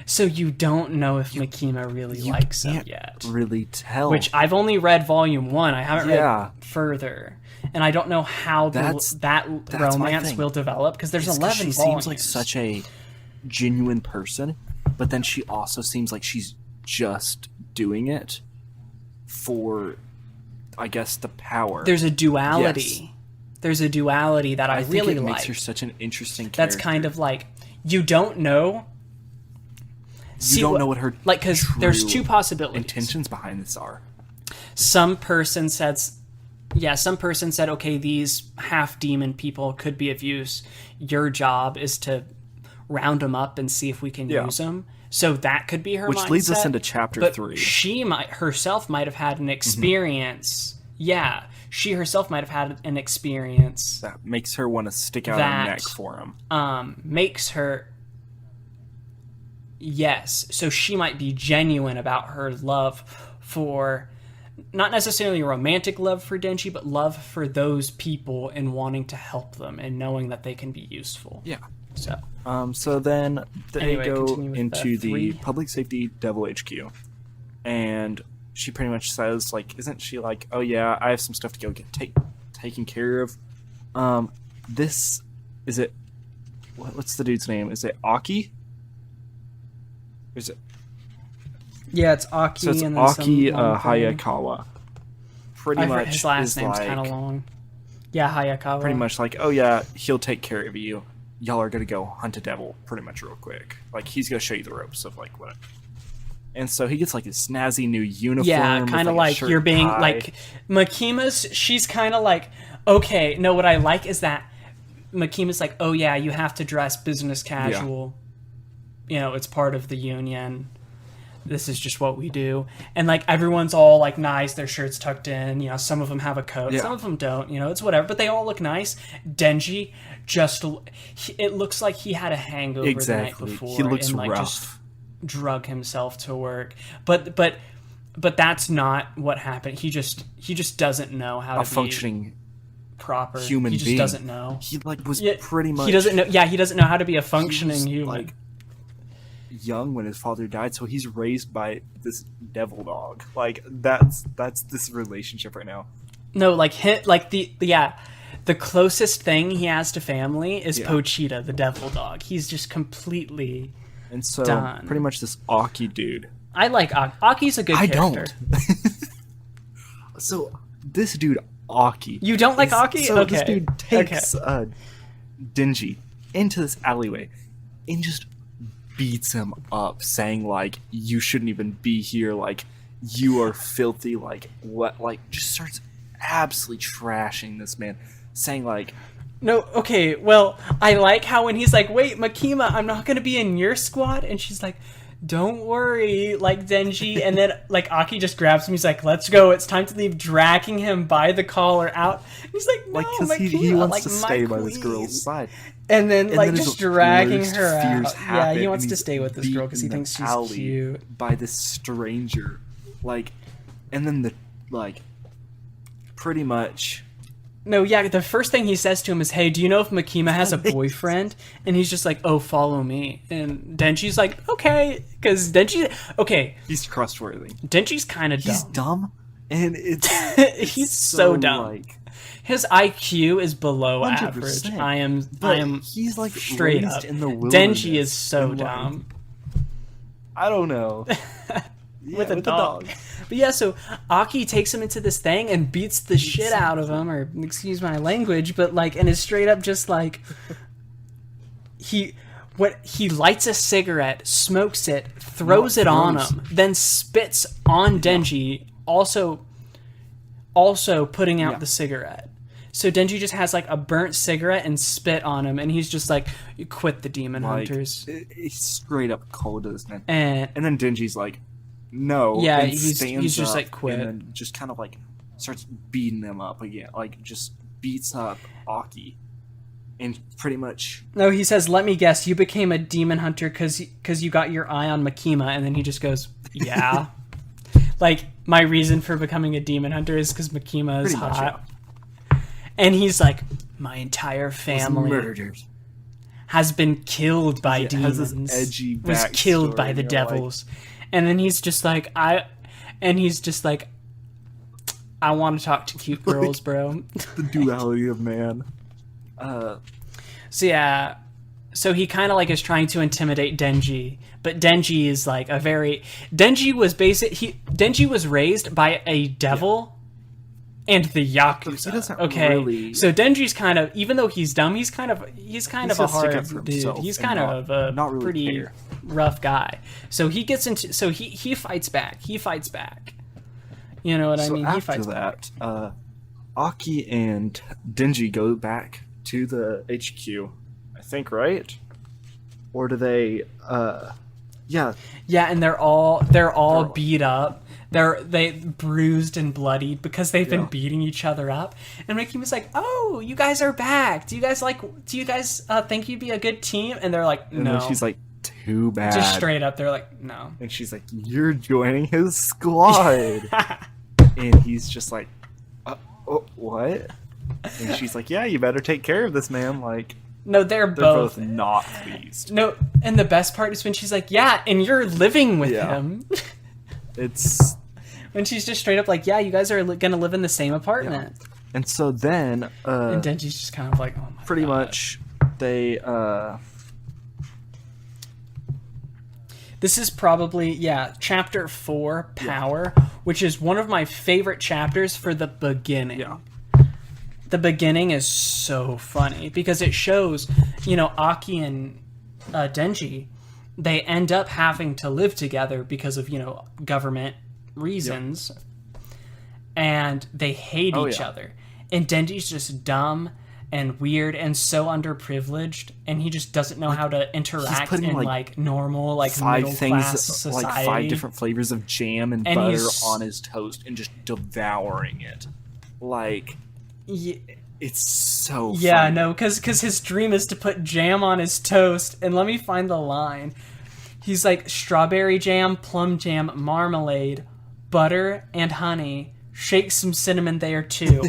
So you don't know if Makima really likes him can't yet. really tell. Which I've only read volume 1. I haven't Yeah. read further. And I don't know how That's that my romance thing. will develop, because there's It's 'cause 11 she volumes. seems like such a genuine person, but then she also seems like she's just doing it for, I guess, the power. There's a duality. Yes. There's a duality that I think really it like. makes her such an interesting character. That's kind of like, you don't know. You don't know what her like, because there's two possibilities. intentions behind this are. Some person said, okay, these half-demon people could be of use. Your job is to round them up and see if we can use them. So that could be her mindset. Which leads us into chapter 3. She herself might have had an experience. Yeah, she herself might have had an experience that makes her want to stick out her neck for him. Makes her... Yes, so she might be genuine about her love for, not necessarily a romantic love for Denji, but love for those people and wanting to help them and knowing that they can be useful. Yeah. So then they go into the 3. Public Safety Devil HQ, and she pretty much says, like, isn't she like, oh yeah, I have some stuff to go get taken care of. This is it. What's the dude's name? Is it Aki? Is it? Yeah, it's Aki. So it's and Aki Hayakawa. Pretty much his last name's like, kind of long. Yeah, Hayakawa. Pretty much like, oh yeah, he'll take care of you. Y'all are gonna go hunt a devil pretty much real quick. Like, he's gonna show you the ropes of like what. And so he gets like his snazzy new uniform. Yeah, kind of like you're being like Makima's. She's kind of like, okay, no. What I like is that Makima's like, oh yeah, you have to dress business casual. Yeah. You know, it's part of the union. This is just what we do. And like everyone's all like nice, their shirts tucked in. You know, some of them have a coat, some of them don't. You know, it's whatever. But they all look nice. Denji it looks like he had a hangover the night before. He looks and like rough. Just drug himself to work. But that's not what happened. He just doesn't know how to functioning be proper human being. He just doesn't know. He like was pretty much. He doesn't know. Yeah, he doesn't know how to be a functioning human. Like, young when his father died, so he's raised by this devil dog. Like, that's this relationship right now. No, like the closest thing he has to family is Pochita, the devil dog. He's just completely done. Pretty much this Aki dude. I like Aki. Aki's a good character. I don't. So this dude Aki. You don't like Aki? So okay. This dude takes Denji into this alleyway and just beats him up, saying like, you shouldn't even be here, like, you are filthy, like, what, like, just starts absolutely trashing this man, saying like, no, okay, well, I like how when he's like, wait, Makima, I'm not gonna be in your squad, and she's like, don't worry, like, Denji, and then like Aki just grabs him, he's like, let's go, it's time to leave, dragging him by the collar out, and he's like, no, because Makima, he wants like, to stay by this girl's side. And then like just dragging her out. Yeah, he wants to stay with this girl because he thinks she's cute. By this stranger, like, and then the like, pretty much. No, yeah. The first thing he says to him is, "Hey, do you know if Makima has a boyfriend?" And he's just like, "Oh, follow me." And Denji's like, "Okay," because he's trustworthy. Denji's kind of dumb. He's dumb, and it's he's so dumb. Like, his IQ is below 100%. Average. I am. He's like straight raised up. In the wilderness. Denji is so dumb. I don't know. with a dog. But yeah, so Aki takes him into this thing and beats the shit out of him, or excuse my language, but like, and is straight up just like he lights a cigarette, smokes it, throws it on him, then spits on Denji, also putting out the cigarette. So Denji just has like a burnt cigarette and spit on him, and he's just like, "You quit the demon hunters." He's straight up cold to this man. And then Denji's like, "No." Yeah, and he's just like, "Quit," and then just kind of like starts beating them up again, like just beats up Aki, and pretty much. No, he says, "Let me guess, you became a demon hunter because you got your eye on Makima," and then he just goes, "Yeah." Like, my reason for becoming a demon hunter is because Makima is hot. Yeah. And he's like, my entire family has been killed by demons. Has this edgy was killed by the devils. Like... And then he's just like, I want to talk to cute girls, bro. The duality of man. So he kind of like is trying to intimidate Denji, but Denji is like Denji was raised by a devil and the But he Yakuza. doesn't Okay, really- so Denji's kind of, even though he's dumb, he's kind of a He's hard gonna stick up for dude. himself He's and kind of a not really pretty care. rough guy. So he gets into, so he fights back. He fights back. You know what I So mean? He after fights back. that, Aki and Denji go back to the HQ, I think, right? Or do they? Yeah, Yeah, and they're all like- beat up. They bruised and bloodied because they've been Yeah. beating each other up. And Ricky was like, "Oh, you guys are back. Do you guys think you'd be a good team?" And they're like, and "No." then she's like, "Too bad." just straight up, they're like, "No." And she's like, "You're joining his squad," and he's just like, oh, "What?" And she's like, "Yeah, you better take care of this man." Like, No, they're both not pleased. No, and the best part is when she's like, "Yeah, and you're living with Yeah. him." It's When she's just straight up like, "Yeah, you guys are gonna live in the same apartment." and so then And Denji's just kind of like, "Oh my pretty God." much they This is probably, chapter 4, Power, which is one of my favorite chapters for the beginning. Yeah. The beginning is so funny because it shows, Aki and Denji, they end up having to live together because of, government reasons. And they hate Oh, each yeah. other. And Denji's just dumb and weird and so underprivileged, and he just doesn't know how to interact putting, in like, normal, five middle things, class society. like 5 different flavors of jam and, And butter he's- on his toast and just devouring it. Like, it's so Yeah, funny. no, because his dream is to put jam on his toast. And let me find the line. He's like, strawberry jam, plum jam, marmalade, butter, and honey. Shake some cinnamon there, too.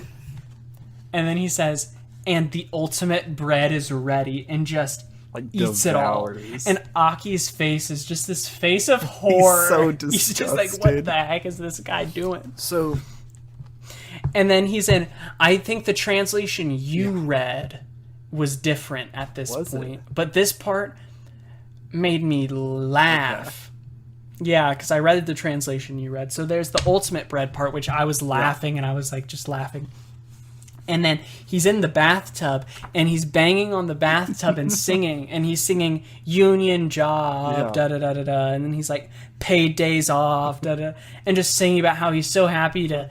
And then he says, and the ultimate bread is ready, and just Like, eats it all. devours. And Aki's face is just this face of horror. so He's just like, what disgusted. the heck is this guy doing? So And then he's in, I think the translation you read was different at this Was it? point. But this part made me laugh. Yeah, because I read the translation you read. So there's the ultimate bread part, which I was laughing, and I was like just laughing. And then he's in the bathtub, and he's banging on the bathtub and singing, and he's singing "Union Job," Yeah. da da da da da, and then he's like "Paid days off," da da, and just singing about how he's so happy to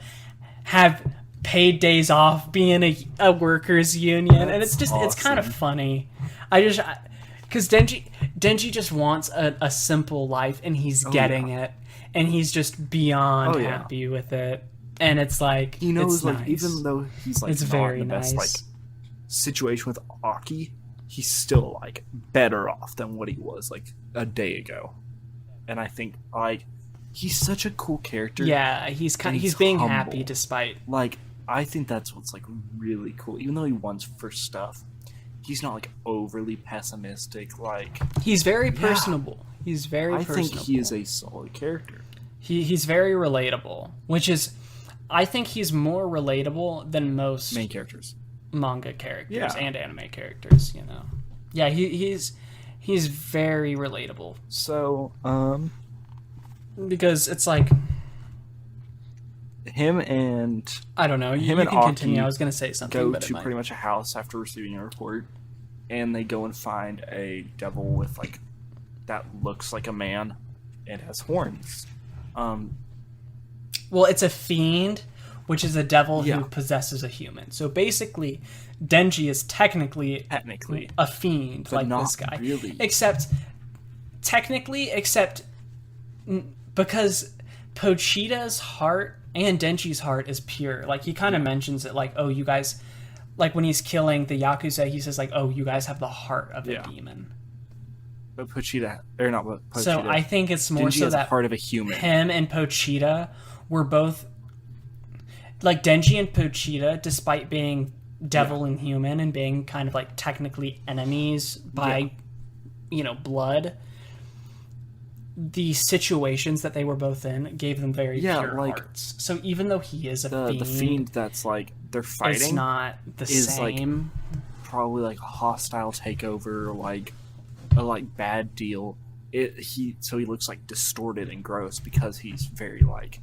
have paid days off being a workers union, and it's just it's kind of awesome. funny. Because Denji just wants a simple life, and he's getting it, and he's just beyond Oh, yeah. happy with it. And it's like, he knows, it's like, nice. even though he's like It's not very in the best nice. like situation with Aki, he's still like better off than what he was like a day ago. And I think like he's such a cool character. Yeah, he's And he's being humble. happy despite. Like, I think that's what's like really cool. Even though he wants for stuff, he's not like overly pessimistic. Like, He's very personable. He's very I personable. think he is a solid character. He's very relatable, which is, I think he's more relatable than most Main characters. manga characters Yeah. and anime characters. Yeah, he's very relatable So, because it's like, him and I don't know. You and can continue. Aki I was gonna say something, go but to pretty much a house after receiving a report, and they go and find a devil with like that looks like a man and has horns. Well, it's a fiend, which is a devil Yeah. who possesses a human. So basically, Denji is technically a fiend, but like not this guy. really. Except because Pochita's heart and Denji's heart is pure. Like, he kind of mentions it, like, oh, you guys... Like, when he's killing the Yakuza, he says, like, oh, you guys have the heart of a demon. But Pochita, or not Pochita. So I think it's more Denji so has that a heart of a human. him and Pochita were both... Like, Denji and Pochita, despite being devil and human and being kind of, like, technically enemies by, blood, the situations that they were both in gave them very pure like, hearts. So even though he is a the fiend that's like they're fighting it's not the is same. probably like a hostile takeover, like a like bad deal. He looks like distorted and gross because he's very like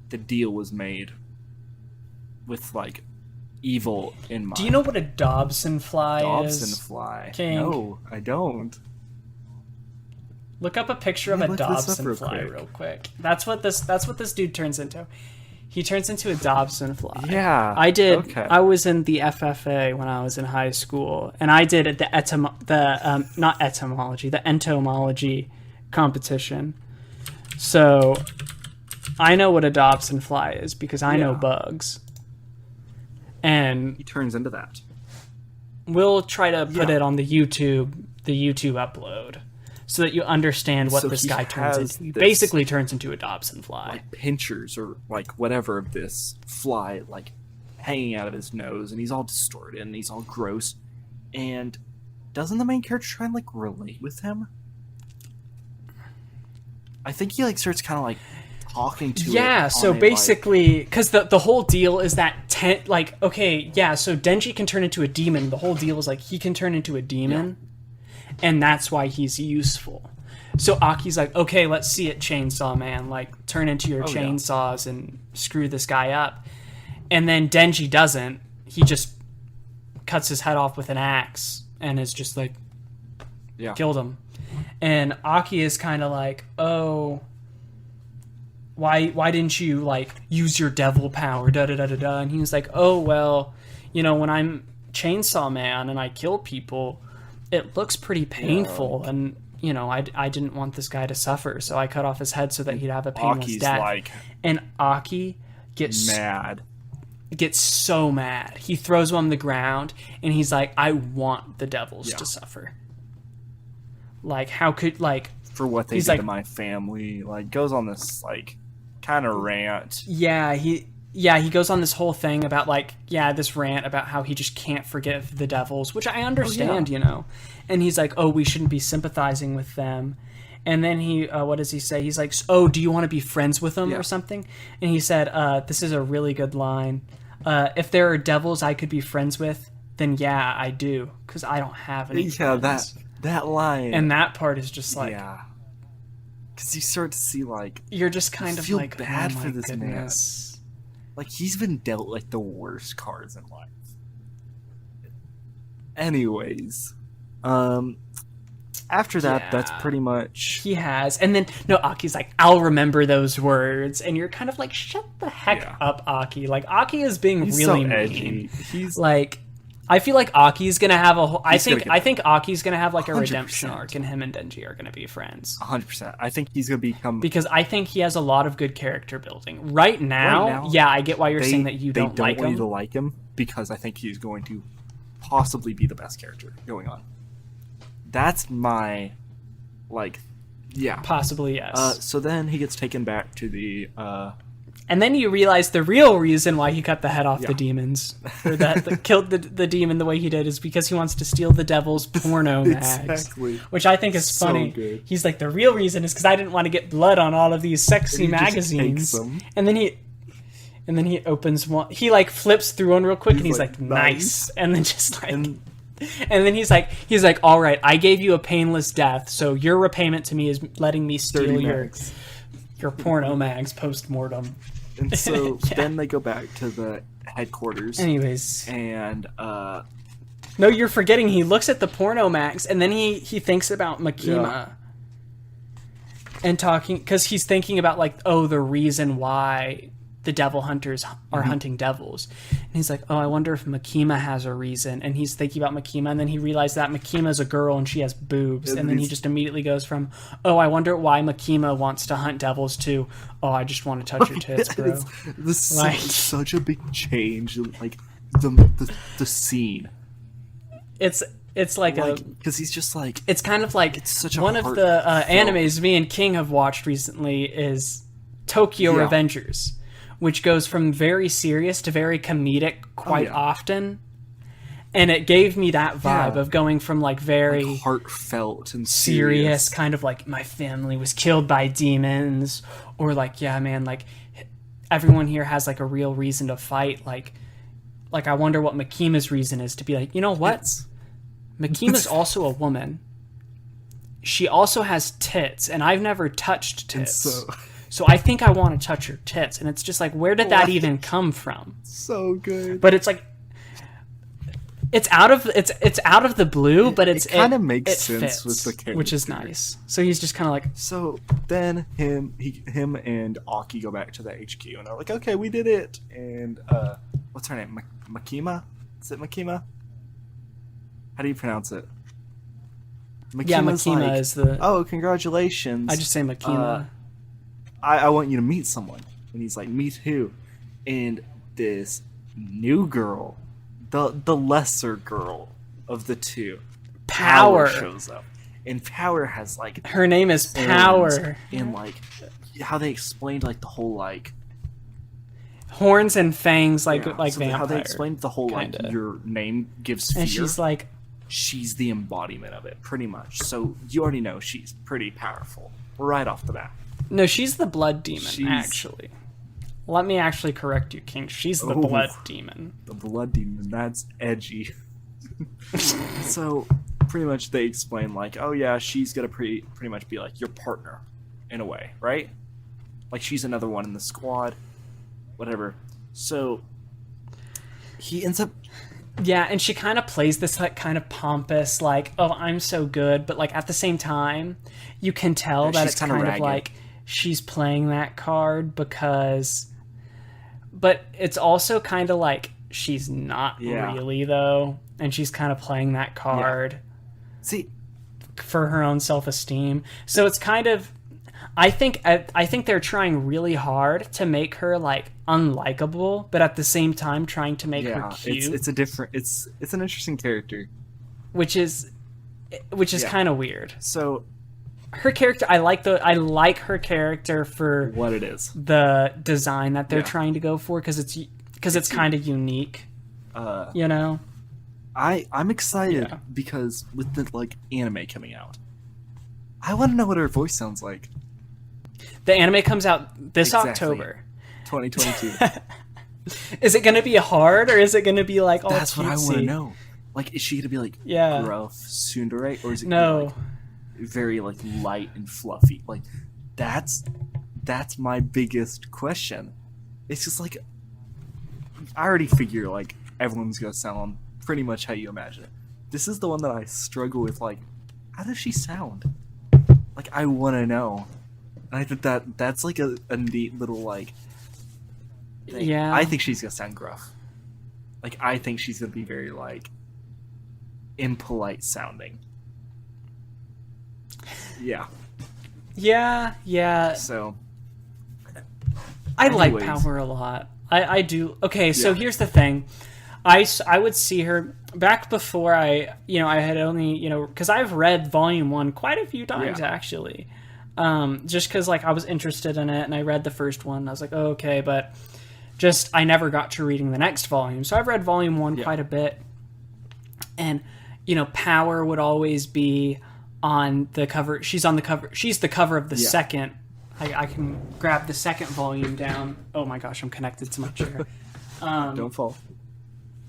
the deal was made with like evil in mind. Do you know what a Dobson fly Dobson is? fly? King? No, I don't. Look up a picture of Let a me look this up Dobson real fly quick. real quick. That's what this dude turns into. He turns into a Dobson fly. Yeah, I did. okay. I was in the FFA when I was in high school, and I did not etymology, the entomology competition. So I know what a Dobson fly is because I know Yeah. bugs. And He turns into that. we'll try to put Yeah. it on the YouTube upload, so that you understand what So this he guy turns has into. He this- basically turns into a Dobson fly. Like pinchers or like whatever of this fly like hanging out of his nose, and he's all distorted and he's all gross. And doesn't the main character try and like relate with him? I think he like starts kind of like talking to it. Yeah, so on a, like- basically, because the whole deal is that, okay, yeah, so Denji can turn into a demon. The whole deal is, like, he can turn into a demon, and that's why he's useful. So Aki's like, okay, let's see it, Chainsaw Man. Like, turn into your Oh, yeah. chainsaws and screw this guy up. And then Denji doesn't. He just cuts his head off with an axe and is just like, yeah. killed him. And Aki is kind of like, oh, why didn't you like use your devil power, da da da da da? And he was like, oh well, when I'm Chainsaw Man and I kill people, it looks pretty painful, and I didn't want this guy to suffer, so I cut off his head so that he'd have a painless Aki's death. like And Aki gets mad. so mad. He throws him on the ground and he's like, I want the devils to suffer. Like, how could, like, For what they he's did like- to my family. Like goes on this like kind of rant. he goes on this whole thing about this rant about how he just can't forgive the devils, which I understand, And he's like, oh, we shouldn't be sympathizing with them. And then he, what does he say? He's like, oh, do you want to be friends with them or something? And he said, this is a really good line. If there are devils I could be friends with, then yeah, I do, because I don't have any friends. that line. And that part is just like, because you start to see like you're just kind of feel like, bad oh for my this goodness. like he's been dealt like the worst cards in life. Anyways, after that, that's Yeah. pretty much He has. And then, no, Aki's like, I'll remember those words. And you're kind of like, shut the heck Yeah. up, Aki. Like, Aki is being he's really so mean. edgy. He's Like, I feel like Aki's gonna have a whole. I He's gonna think get Aki's gonna have like a 100%. redemption arc, and him and Denji are gonna be friends. 100%. I think he's gonna become. Because I think he has a lot of good character building. Right now, yeah, I get why you're saying that you don't like want you to him. like him because I think he's going to possibly be the best character going on. That's my, Possibly, yes. So then he gets taken back to the. And then you realize the real reason why he cut the head off Yeah. the demons, or killed the demon the way he did, is because he wants to steal the devil's porno mags. Exactly. Which I think is So funny. good. He's like, the real reason is because I didn't want to get blood on all of these sexy And he just magazines. takes them. And then he opens one. He like flips through one real quick, and he's like, like, "Nice." nice. And then just like. And And then he's like, all right, I gave you a painless death, so your repayment to me is letting me 30 steal mags. your porno mags post mortem. And so Yeah. then they go back to the headquarters. Anyways, And no, you're forgetting. He looks at the porno mags, and then he thinks about Makima, and talking, because he's thinking about the reason why the devil hunters are hunting devils. And he's like, oh, I wonder if Makima has a reason. And he's thinking about Makima, and then he realized that Makima's a girl and she has boobs. And then he just immediately goes from, oh, I wonder why Makima wants to hunt devils, to, oh, I just want to touch your tits, bro. This Like- is such a big change. Like the scene. It's like a... Because he's just like, It's kind of like such a one of the heartfelt- animes me and King have watched recently is Tokyo Yeah. Revengers, which goes from very serious to very comedic quite yeah. often. And it gave me that vibe Yeah. of going from very heartfelt and serious, kind of like my family was killed by demons, or everyone here has a real reason to fight. Like I wonder what Makima's reason is to be like, you know what? Makima's also a woman. She also has tits, and I've never touched And tits. so So I think I want to touch your tits. And it's just like, where did that even come from? So good. But it's like, it's out of the blue, but it kind of makes sense fits, with the character, which is nice. So he's just kind of like, so then him and Aki go back to the HQ and they're like, okay, we did it. And what's her name? Makima? Is it Makima? How do you pronounce it? Makima's Makima like, is the. oh, congratulations. I just say Makima. I want you to meet someone. And he's like, meet who? And this new girl, the lesser girl of the two, Power shows up. And Power has like, her name is Power. And like how they explained like the whole like Horns and fangs like so vampire. how they explained the whole kinda. like your name gives fear. And she's like, she's the embodiment of it, pretty much. So you already know she's pretty powerful right off the bat. no, she's the blood demon, actually. Let me actually correct you, King. She's the blood demon. The blood demon, that's edgy. So pretty much they explain like, oh yeah, she's gonna pretty much be like your partner in a way, right? Like she's another one in the squad, whatever. So he ends up, yeah, and she kind of plays this like kind of pompous, like, oh, I'm so good, but like at the same time, you can tell that it's kind of like she's playing that card because, but it's also kind of like she's not really though, and she's kind of playing that card. See, for her own self-esteem. So it's kind of, I think they're trying really hard to make her like unlikable, but at the same time trying to make her cute. It's an interesting character, which is kind of weird. So her character, I like her character for what it is, the design that they're trying to go for, because it's kind of unique. You know, I'm excited because with the like anime coming out, I want to know what her voice sounds like. The anime comes out this October, 2022. Is it going to be hard, or is it going to be like all That's cutesy? what I want to know. Like, is she going to be like gruff tsundere, or is it gonna be, like, very like light and fluffy? Like, that's my biggest question. It's just like, I already figure like everyone's gonna sound pretty much how you imagine it. This is the one that I struggle with. Like, how does she sound? Like, I want to know. And I think that's like a neat little like thing. Yeah. I think she's gonna sound gruff. Like, I think she's gonna be very like impolite sounding. Yeah. Yeah. So I like Power a lot. I do. Okay, so here's the thing. I would see her back before I had only, because I've read Volume 1 quite a few times, actually. Just because, like, I was interested in it, and I read the first one, and I was like, oh, okay, but just, I never got to reading the next volume. So I've read Volume 1 quite a bit. And, Power would always be on the cover. She's on the cover. She's the cover of the second. I can grab the second volume down. Oh my gosh, I'm connected to my chair. Don't fall.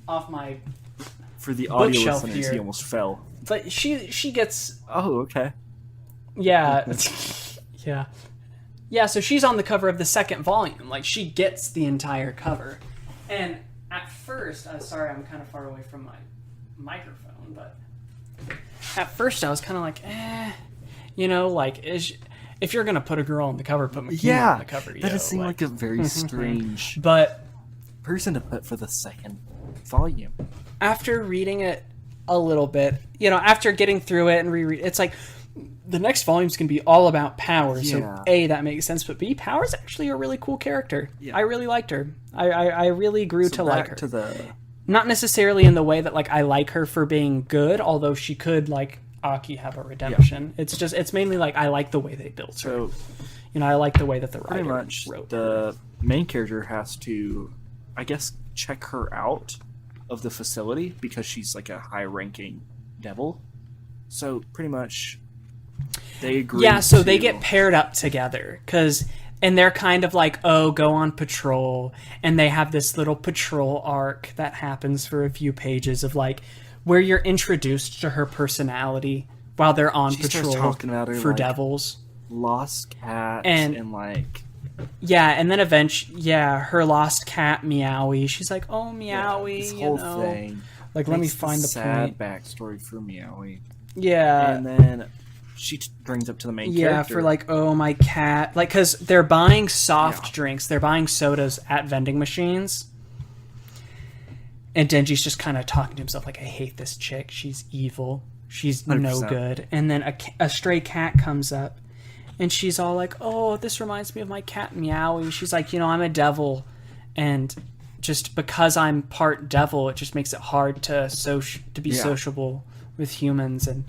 Off my For the audio bookshelf listeners, here. he almost fell. But she gets. Oh, okay. Yeah. Yeah, so she's on the cover of the second volume. Like, she gets the entire cover. And at first, sorry, I'm kind of far away from my microphone, but at first I was kind of like, like, if you're going to put a girl on the cover, put Makima on the cover. That does seem like a very strange but person to put for the second volume. After reading it a little bit, after getting through it and reread, it's like, the next volume's going to be all about Power. So A, that makes sense, but B, Power's actually a really cool character. Yeah. I really liked her. I really grew to like her. Not necessarily in the way that, like, I like her for being good, although she could, like Aki, have a redemption. Yeah. It's mainly like I like the way they built her. So, I like the way that the writer wrote the main character has to, I guess, check her out of the facility because she's like a high-ranking devil. So pretty much they agree. Yeah, so they get paired up together and they're kind of like, oh, go on patrol, and they have this little patrol arc that happens for a few pages of like where you're introduced to her personality while they're on patrol talking about her, for like, devils, lost cats, and like Yeah, and then eventually, her lost cat Meowie. She's like, "Oh, Yeah, Meowie, this you whole know." thing. Like, let me makes find the sad point. backstory for Meowie. Yeah, And then she brings up to the main character. for like, "Oh, my cat." Like, because they're buying soft Yeah. drinks, they're buying sodas at vending machines. And Denji's just kind of talking to himself, like, "I hate this chick. She's evil. She's no 100%. good." And then a stray cat comes up, and she's all like, "Oh, this reminds me of my cat Meowie." She's like, "I'm a devil, and just because I'm part devil, it just makes it hard to be Yeah. sociable with humans, and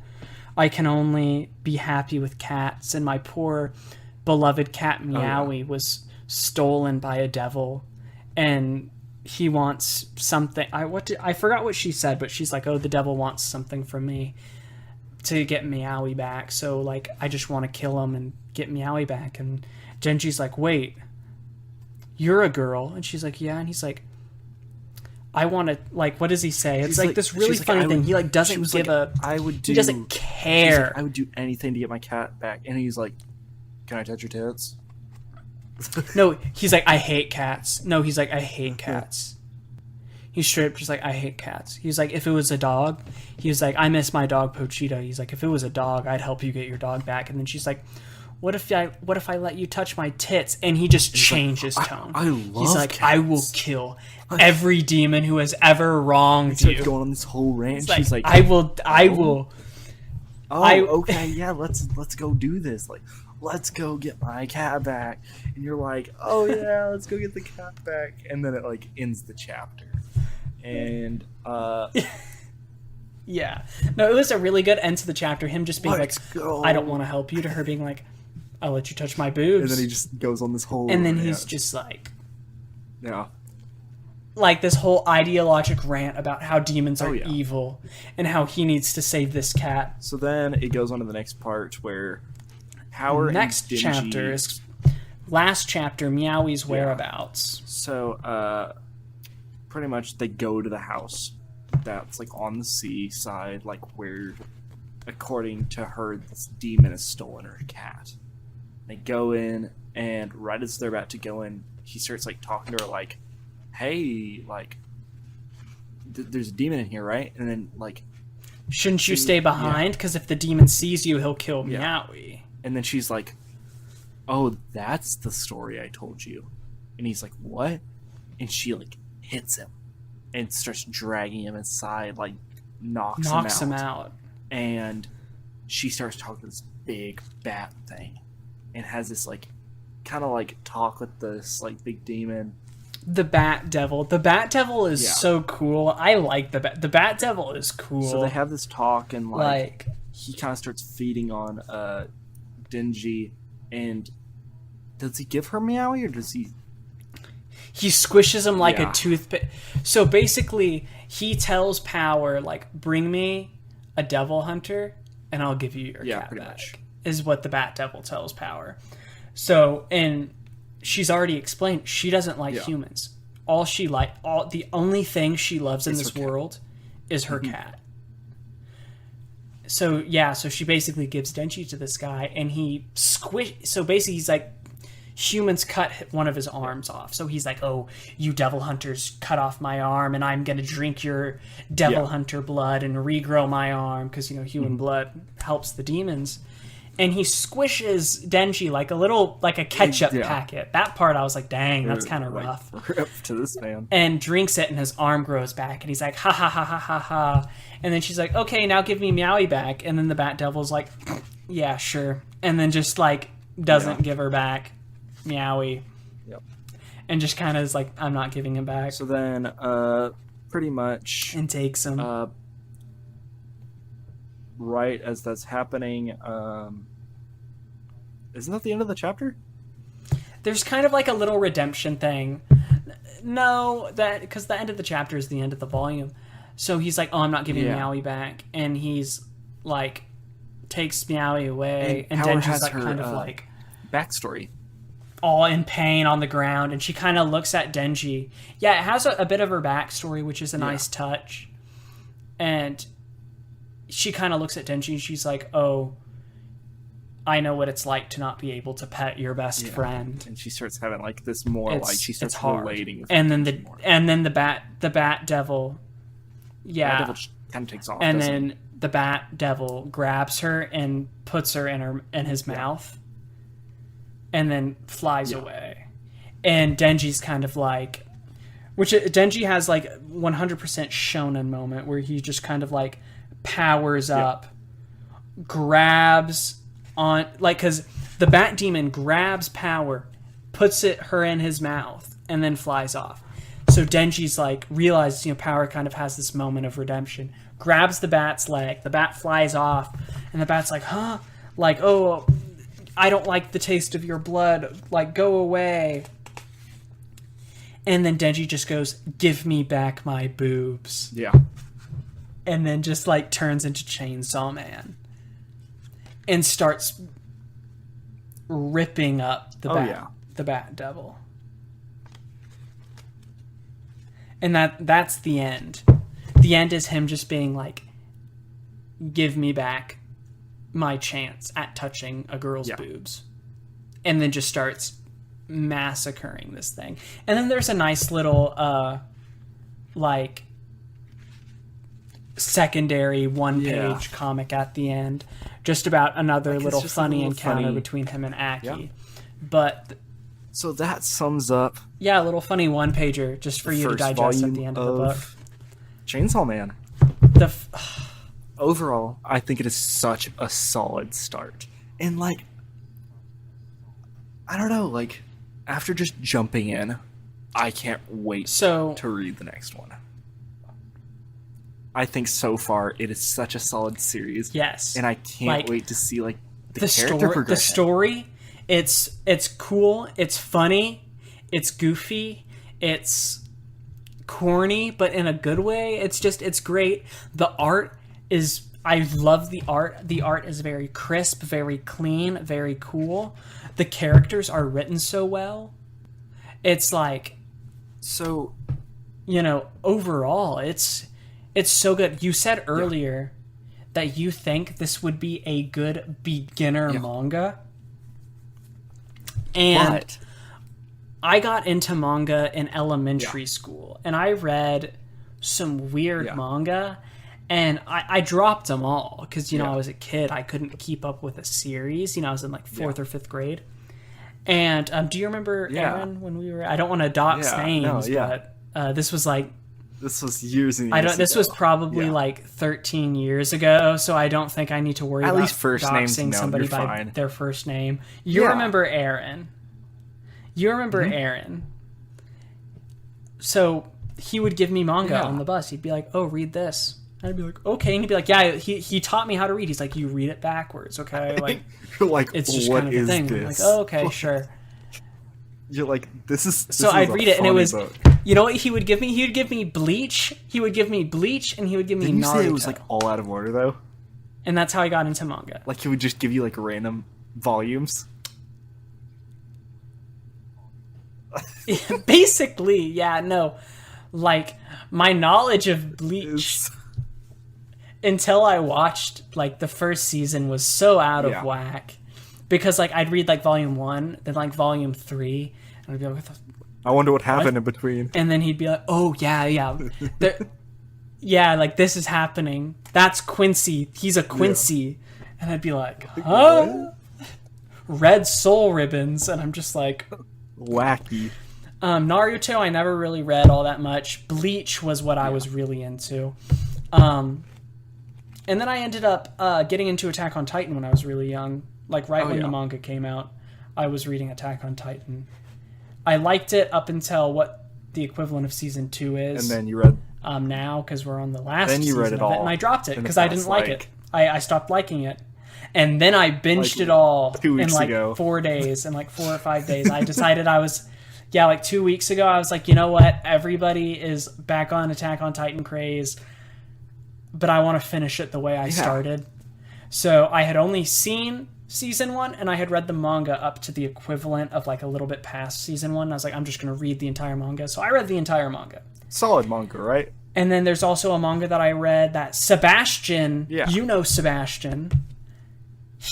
I can only be happy with cats. And my poor beloved cat Meowie was stolen by a devil, and he wants something." I forgot what she said, but she's like, "Oh, the devil wants something from me to get Meowie back. So like, I just want to kill him and get Meowie back." And Genji's like, "Wait, you're a girl?" And she's like, "Yeah." And he's like, "I want to," like, what does he say? It's like this really funny thing. He like doesn't give a. I would do. He doesn't care. Like, I would do anything to get my cat back. And he's like, "Can I touch your tits?" No, he's like, "I hate cats." No, he's like, "I hate cats." He's straight up just like, "I hate cats." He's like, "If it was a dog," he was like, "I miss my dog Pochita." He's like, "If it was a dog, I'd help you get your dog back." And then she's like, what if I let you touch my tits?" And he just changed his tone. I love He's like, cats. "I will kill every demon who has ever wronged Starts you." going on this whole rant. He's She's like, I will. "Oh, okay, yeah, let's go do this. Like, let's go get my cat back." And you're like, "Oh yeah, let's go get the cat back." And then it like ends the chapter. And Yeah. No, it was a really good end to the chapter. Him just being Let's like, go. "I don't want to help you," to her being like, "I'll let you touch my boobs." and then he just goes on this whole And then rant. he's just like this whole ideologic rant about how demons are yeah. evil and how he needs to save this cat. So then it goes on to the next part where Power Next and Denji, chapter is last chapter, Meowie's whereabouts. So pretty much they go to the house that's like on the seaside, like where, according to her, this demon has stolen her cat. They go in, and right as they're about to go in, he starts like talking to her like, "Hey, like, there's a demon in here, right?" And then like, Shouldn't you stay behind? Because if the demon sees you, he'll kill Yeah. Meowie. and then she's like, "Oh, that's the story I told you." And he's like, "What?" And she like hits him and starts dragging him inside, like knocks Him out. And she starts talking to this big bat thing and has this like kind of like talk with this like big demon. The Bat Devil. The Bat Devil is so cool. I like the Bat Devil is cool. So they have this talk, and like he kind of starts feeding on Denji. And does he give her Meowie, or does he squishes him like a toothpick. So basically, he tells Power, like, "Bring me a devil hunter, and I'll give you your cat pretty back." much. Is what the Bat Devil tells Power. So, and she's already explained she doesn't like humans. The only thing she loves in this world is her cat. So so she basically gives Denji to this guy, and he so basically he's like, humans cut one of his arms off. So he's like, "Oh, you devil hunters cut off my arm, and I'm gonna drink your devil hunter blood and regrow my arm," because human blood helps the demons. And he squishes Denji like a ketchup packet. That part I was like, dang, that's kind of rough. Rip to this man. And drinks it, and his arm grows back, and he's like, "Ha ha ha ha ha ha." And then she's like, "Okay, now give me Meowie back." And then the Bat Devil's like, "Yeah, sure." And then just like doesn't give her back Meowie. Yep. And just kind of is like, "I'm not giving him back." So then, pretty much, And takes him. right as that's happening, isn't that the end of the chapter? There's kind of like a little redemption thing. No, because the end of the chapter is the end of the volume. So he's like, "Oh, I'm not giving Meowie back," and he's like, takes Meowie away, and Power Denji's has like her, kind of like backstory. all in pain on the ground, and she kind of looks at Denji. Yeah, it has a bit of her backstory, which is a nice touch. And she kind of looks at Denji, and she's like, "Oh, I know what it's like to not be able to pet your best friend. And she starts having like this more like she starts relating with and her then more. the bat devil, That devil just kind of takes off. and doesn't then the bat devil grabs her and puts her in his mouth, and then flies away. And Denji's kind of like, Denji has like 100% shonen moment where he just kind of like powers up, grabs on, like, because the bat demon grabs power, puts her in his mouth, and then flies off. So Denji's like realizes, power kind of has this moment of redemption, grabs the bat's leg, the bat flies off, and the bat's like, huh? Like, oh, I don't like the taste of your blood, like, go away. And then Denji just goes, give me back my boobs. Yeah. And then just like turns into Chainsaw Man. And starts ripping up the bat devil. And that's the end. The end is him just being like, give me back my chance at touching a girl's boobs. And then just starts massacring this thing. And then there's a nice little like secondary one-page comic at the end, just about another little funny encounter between him and Aki. But so that sums up a little funny one-pager just for you to digest at the end of the book. Chainsaw Man. Overall, I think it is such a solid start. And like, I don't know, like, after just jumping in, I can't wait to read the next one. I think so far it is such a solid series. Yes. And I can't wait to see like the character progression. The story, it's cool, it's funny, it's goofy, it's corny, but in a good way. It's great. The art is, I love the art. The art is very crisp, very clean, very cool. The characters are written so well. It's like, so, overall, it's so good. You said earlier that you think this would be a good beginner manga. And I got into manga in elementary school, and I read some weird manga, and I dropped them all because, I was a kid. I couldn't keep up with a series. I was in like 4th or 5th grade. And do you remember, Aaron, when we were... I don't want to dox names, but this was like... This was years and years ago. This was probably like 13 years ago, so I don't think I need to worry about doxing somebody by their first name. You remember Aaron. Aaron. So he would give me manga on the bus. He'd be like, oh, read this. I'd be like, okay. And he'd be like, yeah, he taught me how to read. He's like, you read it backwards, okay? Like, you're like, it's just what kind of a thing. this? I'm like, oh, okay, sure. You're like, this is so I'd read it, and it was book. You know what he would give me? He would give me Bleach. He would give me Bleach, and he would give me Naruto. Didn't you say it was like all out of order though? And that's how I got into manga. Like he would just give you like random volumes. Basically, yeah, no. Like my knowledge of Bleach until I watched like the first season was so out of whack. Because like I'd read like volume 1, then like volume 3, and I'd be like, what the I wonder what happened in between. And then he'd be like, oh, yeah. Like, this is happening. That's Quincy. He's a Quincy. Yeah. And I'd be like, huh? Red soul ribbons. And I'm just like... Wacky. Naruto, I never really read all that much. Bleach was what I was really into. And then I ended up getting into Attack on Titan when I was really young. Like, when the manga came out, I was reading Attack on Titan. I liked it up until what the equivalent of season 2 is. And then you read... now, because we're on the last season read it all of it, and I dropped it because I didn't like it. I stopped liking it. And then I binged it all in like 4 days, in like 4 or 5 days. I decided like 2 weeks ago, I was like, you know what? Everybody is back on Attack on Titan craze, but I want to finish it the way I started. So I had only seen season 1, and I had read the manga up to the equivalent of like a little bit past season 1. I was like, I'm just going to read the entire manga. So I read the entire manga. Solid manga, right? And then there's also a manga that I read that Sebastian, you know Sebastian,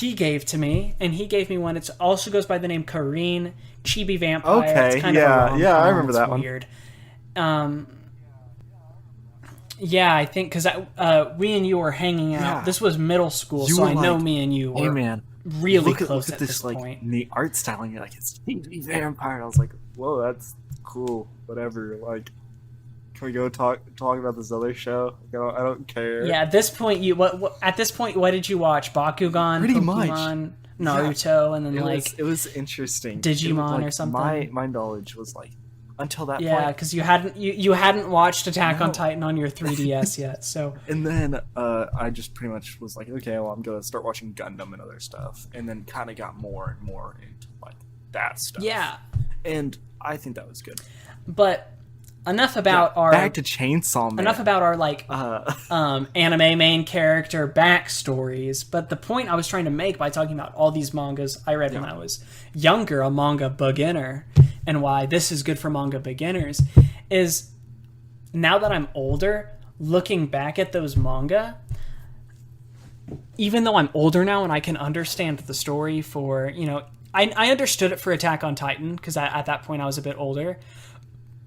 he gave to me, and he gave me one. It also goes by the name Kareen, Chibi Vampire. Okay, it's kind of a rom-com. I remember that one. Weird. Yeah, I think because we and you were hanging out. Yeah. This was middle school, You so were I know like, me and you Hey were man, really look close at at this this like point. neat art style, and you're like, it's TV Vampire. I was like, whoa, that's cool. Whatever. Like, can we go talk about this other show? I don't care. Yeah, at this point, what did you watch? Bakugan, Pretty Pokemon, Naruto, and then It was interesting. Digimon like, or something? My knowledge was like until that Yeah, point. because you hadn't watched Attack on Titan on your 3DS yet, so And then I just pretty much was like, okay, well, I'm gonna start watching Gundam and other stuff, and then kind of got more and more into like that stuff. yeah. And I think that was good. But enough about our back to Chainsaw Man. enough about our like anime main character backstories. But the point I was trying to make by talking about all these mangas I read when I was younger, a manga beginner, and why this is good for manga beginners, is now that I'm older, looking back at those manga, even though I'm older now and I can understand the story for, I understood it for Attack on Titan because at that point I was a bit older,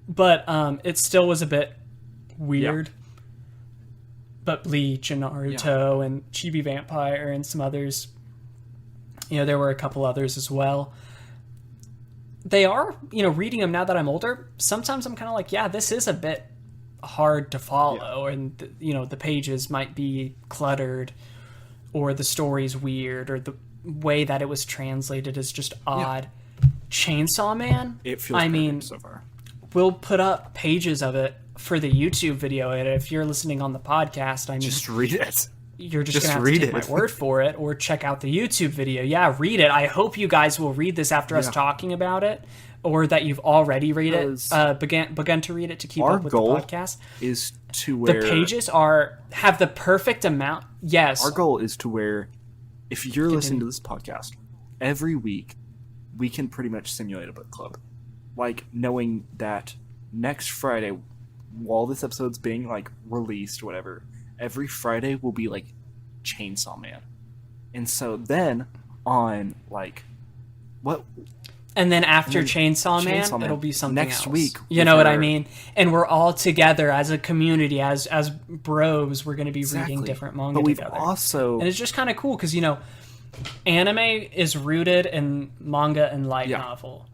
but it still was a bit weird. But Bleach and Naruto and Chibi Vampire and some others, there were a couple others as well. They are, reading them now that I'm older, sometimes I'm kind of like, yeah, this is a bit hard to follow, and the pages might be cluttered, or the story's weird, or the way that it was translated is just odd. Chainsaw Man, It feels perfect so far. We'll put up pages of it for the YouTube video, and if you're listening on the podcast, Just read it. you're just gonna have read to take it. my word for it, or check out the YouTube video. Yeah, read it. I hope you guys will read this after us talking about it, or that you've already read it, begun to read it to keep up with the podcast. Is to where The pages have the perfect amount. Yes, our goal is to where if you're listening to this podcast every week, we can pretty much simulate a book club, like knowing that next Friday, while this episode's being like released, or whatever, every Friday will be like Chainsaw Man, and so then on like what. And then after Chainsaw Man, it'll be something next else. week. You know what I mean? And we're all together as a community, as bros. We're going to be reading different manga but we've together. Also, and it's just kind of cool because anime is rooted in manga and light novel,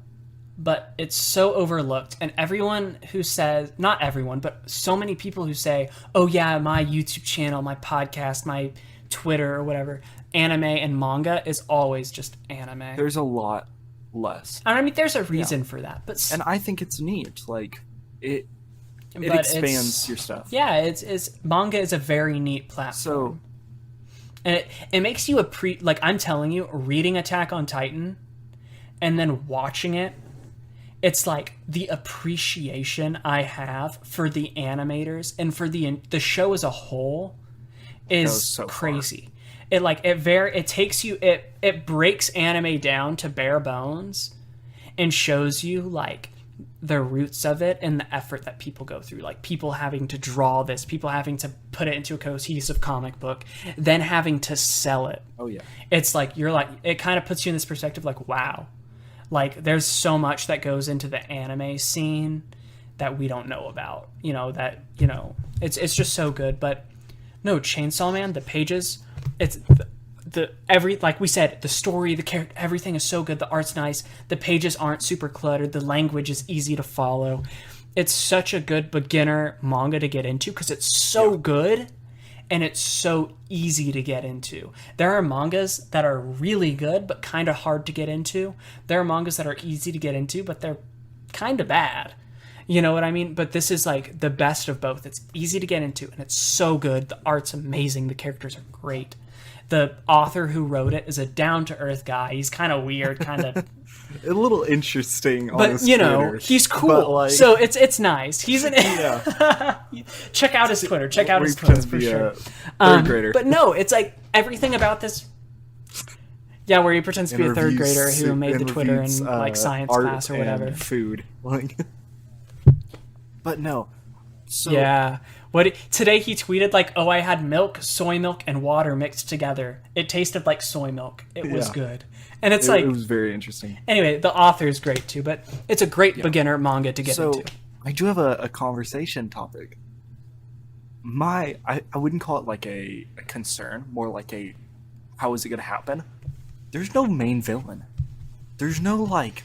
but it's so overlooked. And everyone who says, not everyone, but so many people who say, "Oh yeah, my YouTube channel, my podcast, my Twitter or whatever, anime and manga is always just anime." there's a lot less, and I mean, there's a reason for that, but and I think it's neat. Like it but expands your stuff. Yeah, it's manga is a very neat platform. So, and it makes you like I'm telling you, reading Attack on Titan and then watching it, it's like the appreciation I have for the animators and for the show as a whole is so crazy. It takes you, it breaks anime down to bare bones and shows you like the roots of it and the effort that people go through, like people having to draw this, people having to put it into a cohesive comic book, then having to sell it. Oh yeah, it's like it kind of puts you in this perspective, like, wow, like there's so much that goes into the anime scene that we don't know about. It's just so good. But no, Chainsaw Man, the pages, it's like we said, the story, the character, everything is so good. The art's nice. The pages aren't super cluttered. The language is easy to follow. It's such a good beginner manga to get into because it's so good and it's so easy to get into. There are mangas that are really good but kind of hard to get into. There are mangas that are easy to get into but they're kind of bad. You know what I mean? But this is like the best of both. It's easy to get into and it's so good. The art's amazing. The characters are great. The author who wrote it is a down-to-earth guy. He's kind of weird, kind of... a little interesting, but, on his Twitter. He's cool. Like... So it's nice. He's an... Check out his Twitter. Check out his Twitter, for sure. Third grader. But no, it's like everything about this... Yeah, where he pretends to be a third grader who made the Twitter in like science class or whatever. Food. Like... But no, So Yeah. Today he tweeted like, "Oh, I had milk, soy milk, and water mixed together. It tasted like soy milk. It was Yeah. good." And it's like, it was very interesting. anyway, the author is great too, but it's a great beginner manga to get So into. I do have a conversation topic. I wouldn't call it like a concern, more like a how is it going to happen? There's no main villain. There's no like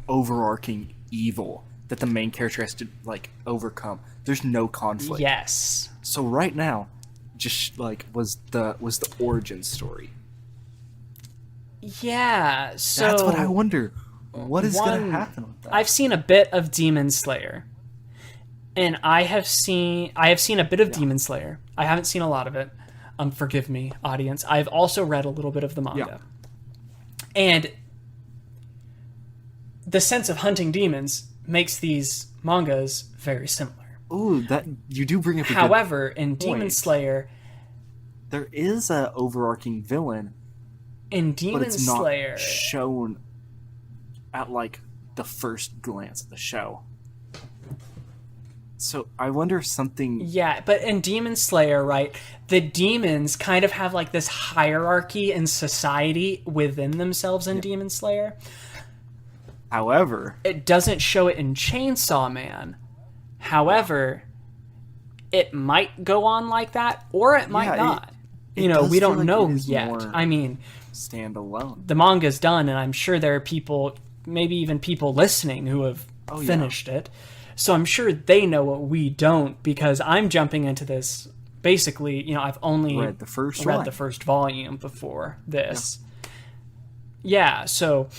overarching evil that the main character has to like overcome. There's no conflict. Yes. So right now, just like was the origin story. Yeah. So That's what I wonder. What is going to one- happen with that? I've seen a bit of Demon Slayer. And I have seen a bit of Demon Slayer. I haven't seen a lot of it. Forgive me, audience. I've also read a little bit of the manga. And the sense of hunting demons makes these mangas very similar. Ooh, that you do bring up. However, in Demon point. Slayer, There is a overarching villain, in but Demon it's not Slayer, shown at like the first glance of the show. So I wonder if something. yeah, but in Demon Slayer, right, the demons kind of have like this hierarchy in society within themselves in Demon Slayer. However, It doesn't show it in Chainsaw Man. However, it might go on like that, or it might Yeah, not. it We does feel don't like know it is yet. more- I mean, stand alone. the manga's done, and I'm sure there are people, maybe even people listening, who have finished it. So I'm sure they know what we don't, because I'm jumping into this. Basically, I've only Read the first read one. the first volume before this. Yeah, so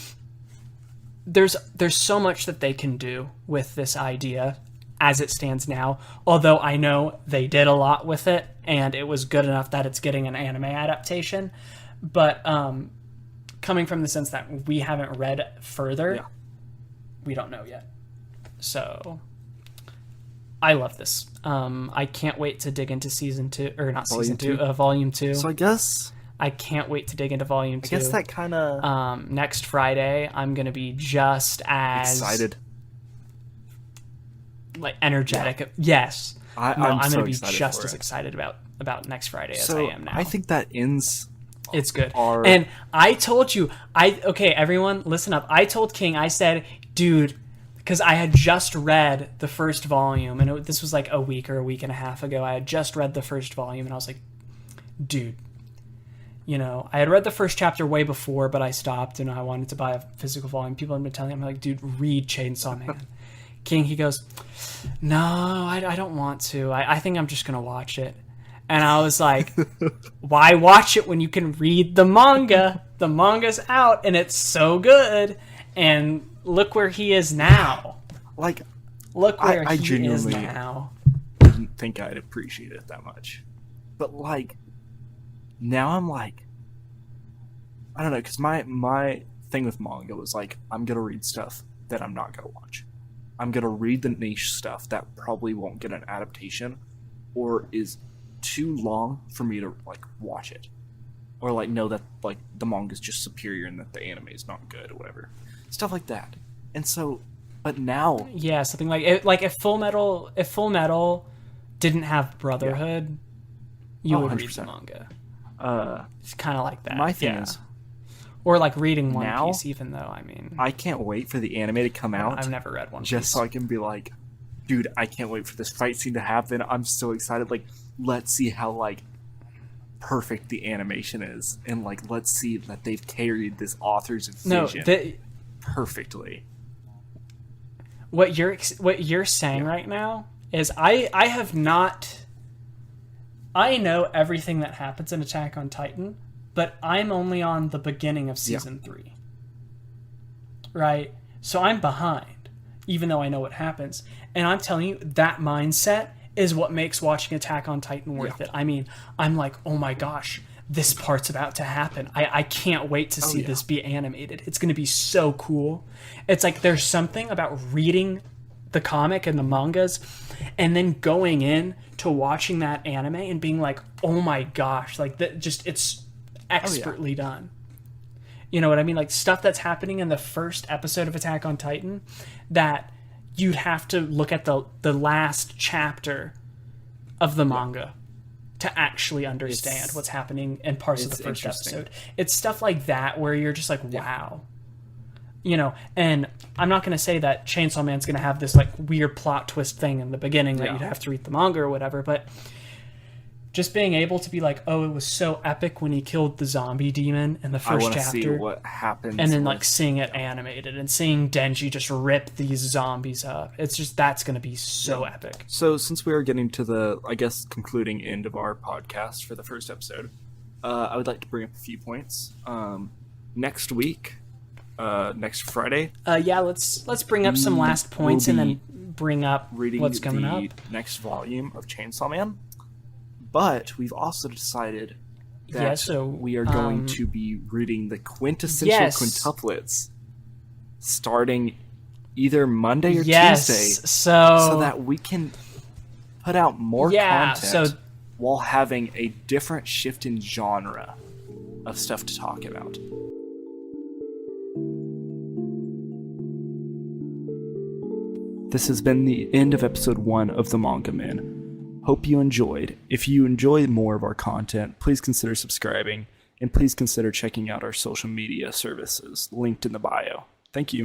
there's so much that they can do with this idea as it stands now. Although I know they did a lot with it, and it was good enough that it's getting an anime adaptation. But coming from the sense that we haven't read further, we don't know yet. So I love this. I can't wait to dig into season 2, or not season 2, volume 2. So I guess I can't wait to dig into volume 2. I guess that kind of Next Friday, I'm gonna be just as excited. like energetic. Yes, I'm so gonna be excited just for as it. excited about next Friday as So I am now. I think that ends. It's good. Our- And I told you, okay, everyone, listen up. I told King, I said, dude, because I had just read the first volume, and this was like a week or a week and a half ago. I had just read the first volume, and I was like, dude, I had read the first chapter way before, but I stopped, and I wanted to buy a physical volume. People have been telling me, I'm like, dude, read Chainsaw Man. King, he goes, no, I don't want to. I think I'm just going to watch it. And I was like, why watch it when you can read the manga? The manga's out, and it's so good. And look where he is now. Like, Look where I he is genuinely now. didn't think I'd appreciate it that much, but like, now I'm like, I don't know, because my thing with manga was like, I'm gonna read stuff that I'm not gonna watch. I'm gonna read the niche stuff that probably won't get an adaptation, or is too long for me to like watch it, or like know that like the manga is just superior and that the anime is not good or whatever, stuff like that. And so, but now, Yeah, something like it. Like if Full Metal didn't have Brotherhood, you would read the 100%. manga. It's kind of like that. my thing yeah. is, Or like reading One now, Piece, even though I can't wait for the anime to come out. I've never read One Piece. Just so I can be like, dude, I can't wait for this fight scene to happen. I'm so excited. Like, let's see how like perfect the animation is, and like let's see that they've carried this author's vision perfectly. What you're saying right now is I have not. I know everything that happens in Attack on Titan, but I'm only on the beginning of season 3. Right? So I'm behind, even though I know what happens. And I'm telling you, that mindset is what makes watching Attack on Titan worth it. I mean, I'm like, oh my gosh, this part's about to happen. I can't wait to see this be animated. It's going to be so cool. It's like there's something about reading the comic and the mangas and then going in to watching that anime and being like, oh my gosh, like that, just it's expertly done. You know what I mean? Like stuff that's happening in the first episode of Attack on Titan that you'd have to look at the last chapter of the manga to actually understand what's happening in parts of the first episode. It's stuff like that where you're just like, wow. You know, and I'm not going to say that Chainsaw Man's going to have this like weird plot twist thing in the beginning that you'd have to read the manga or whatever, but just being able to be like, oh, it was so epic when he killed the zombie demon in the first chapter. See what happens. And then like seeing it animated and seeing Denji just rip these zombies up. It's just, that's going to be so epic. So since we are getting to the, I guess, concluding end of our podcast for the first episode, I would like to bring up a few points. Next week, next Friday. Let's bring up some last points and then bring up what's coming up. Next volume of Chainsaw Man. But we've also decided that we are going to be reading the quintessential quintuplets starting either Monday or Tuesday, so that we can put out more content while having a different shift in genre of stuff to talk about. This has been the end of episode 1 of The Manga Man. Hope you enjoyed. If you enjoy more of our content, please consider subscribing, and please consider checking out our social media services linked in the bio. Thank you.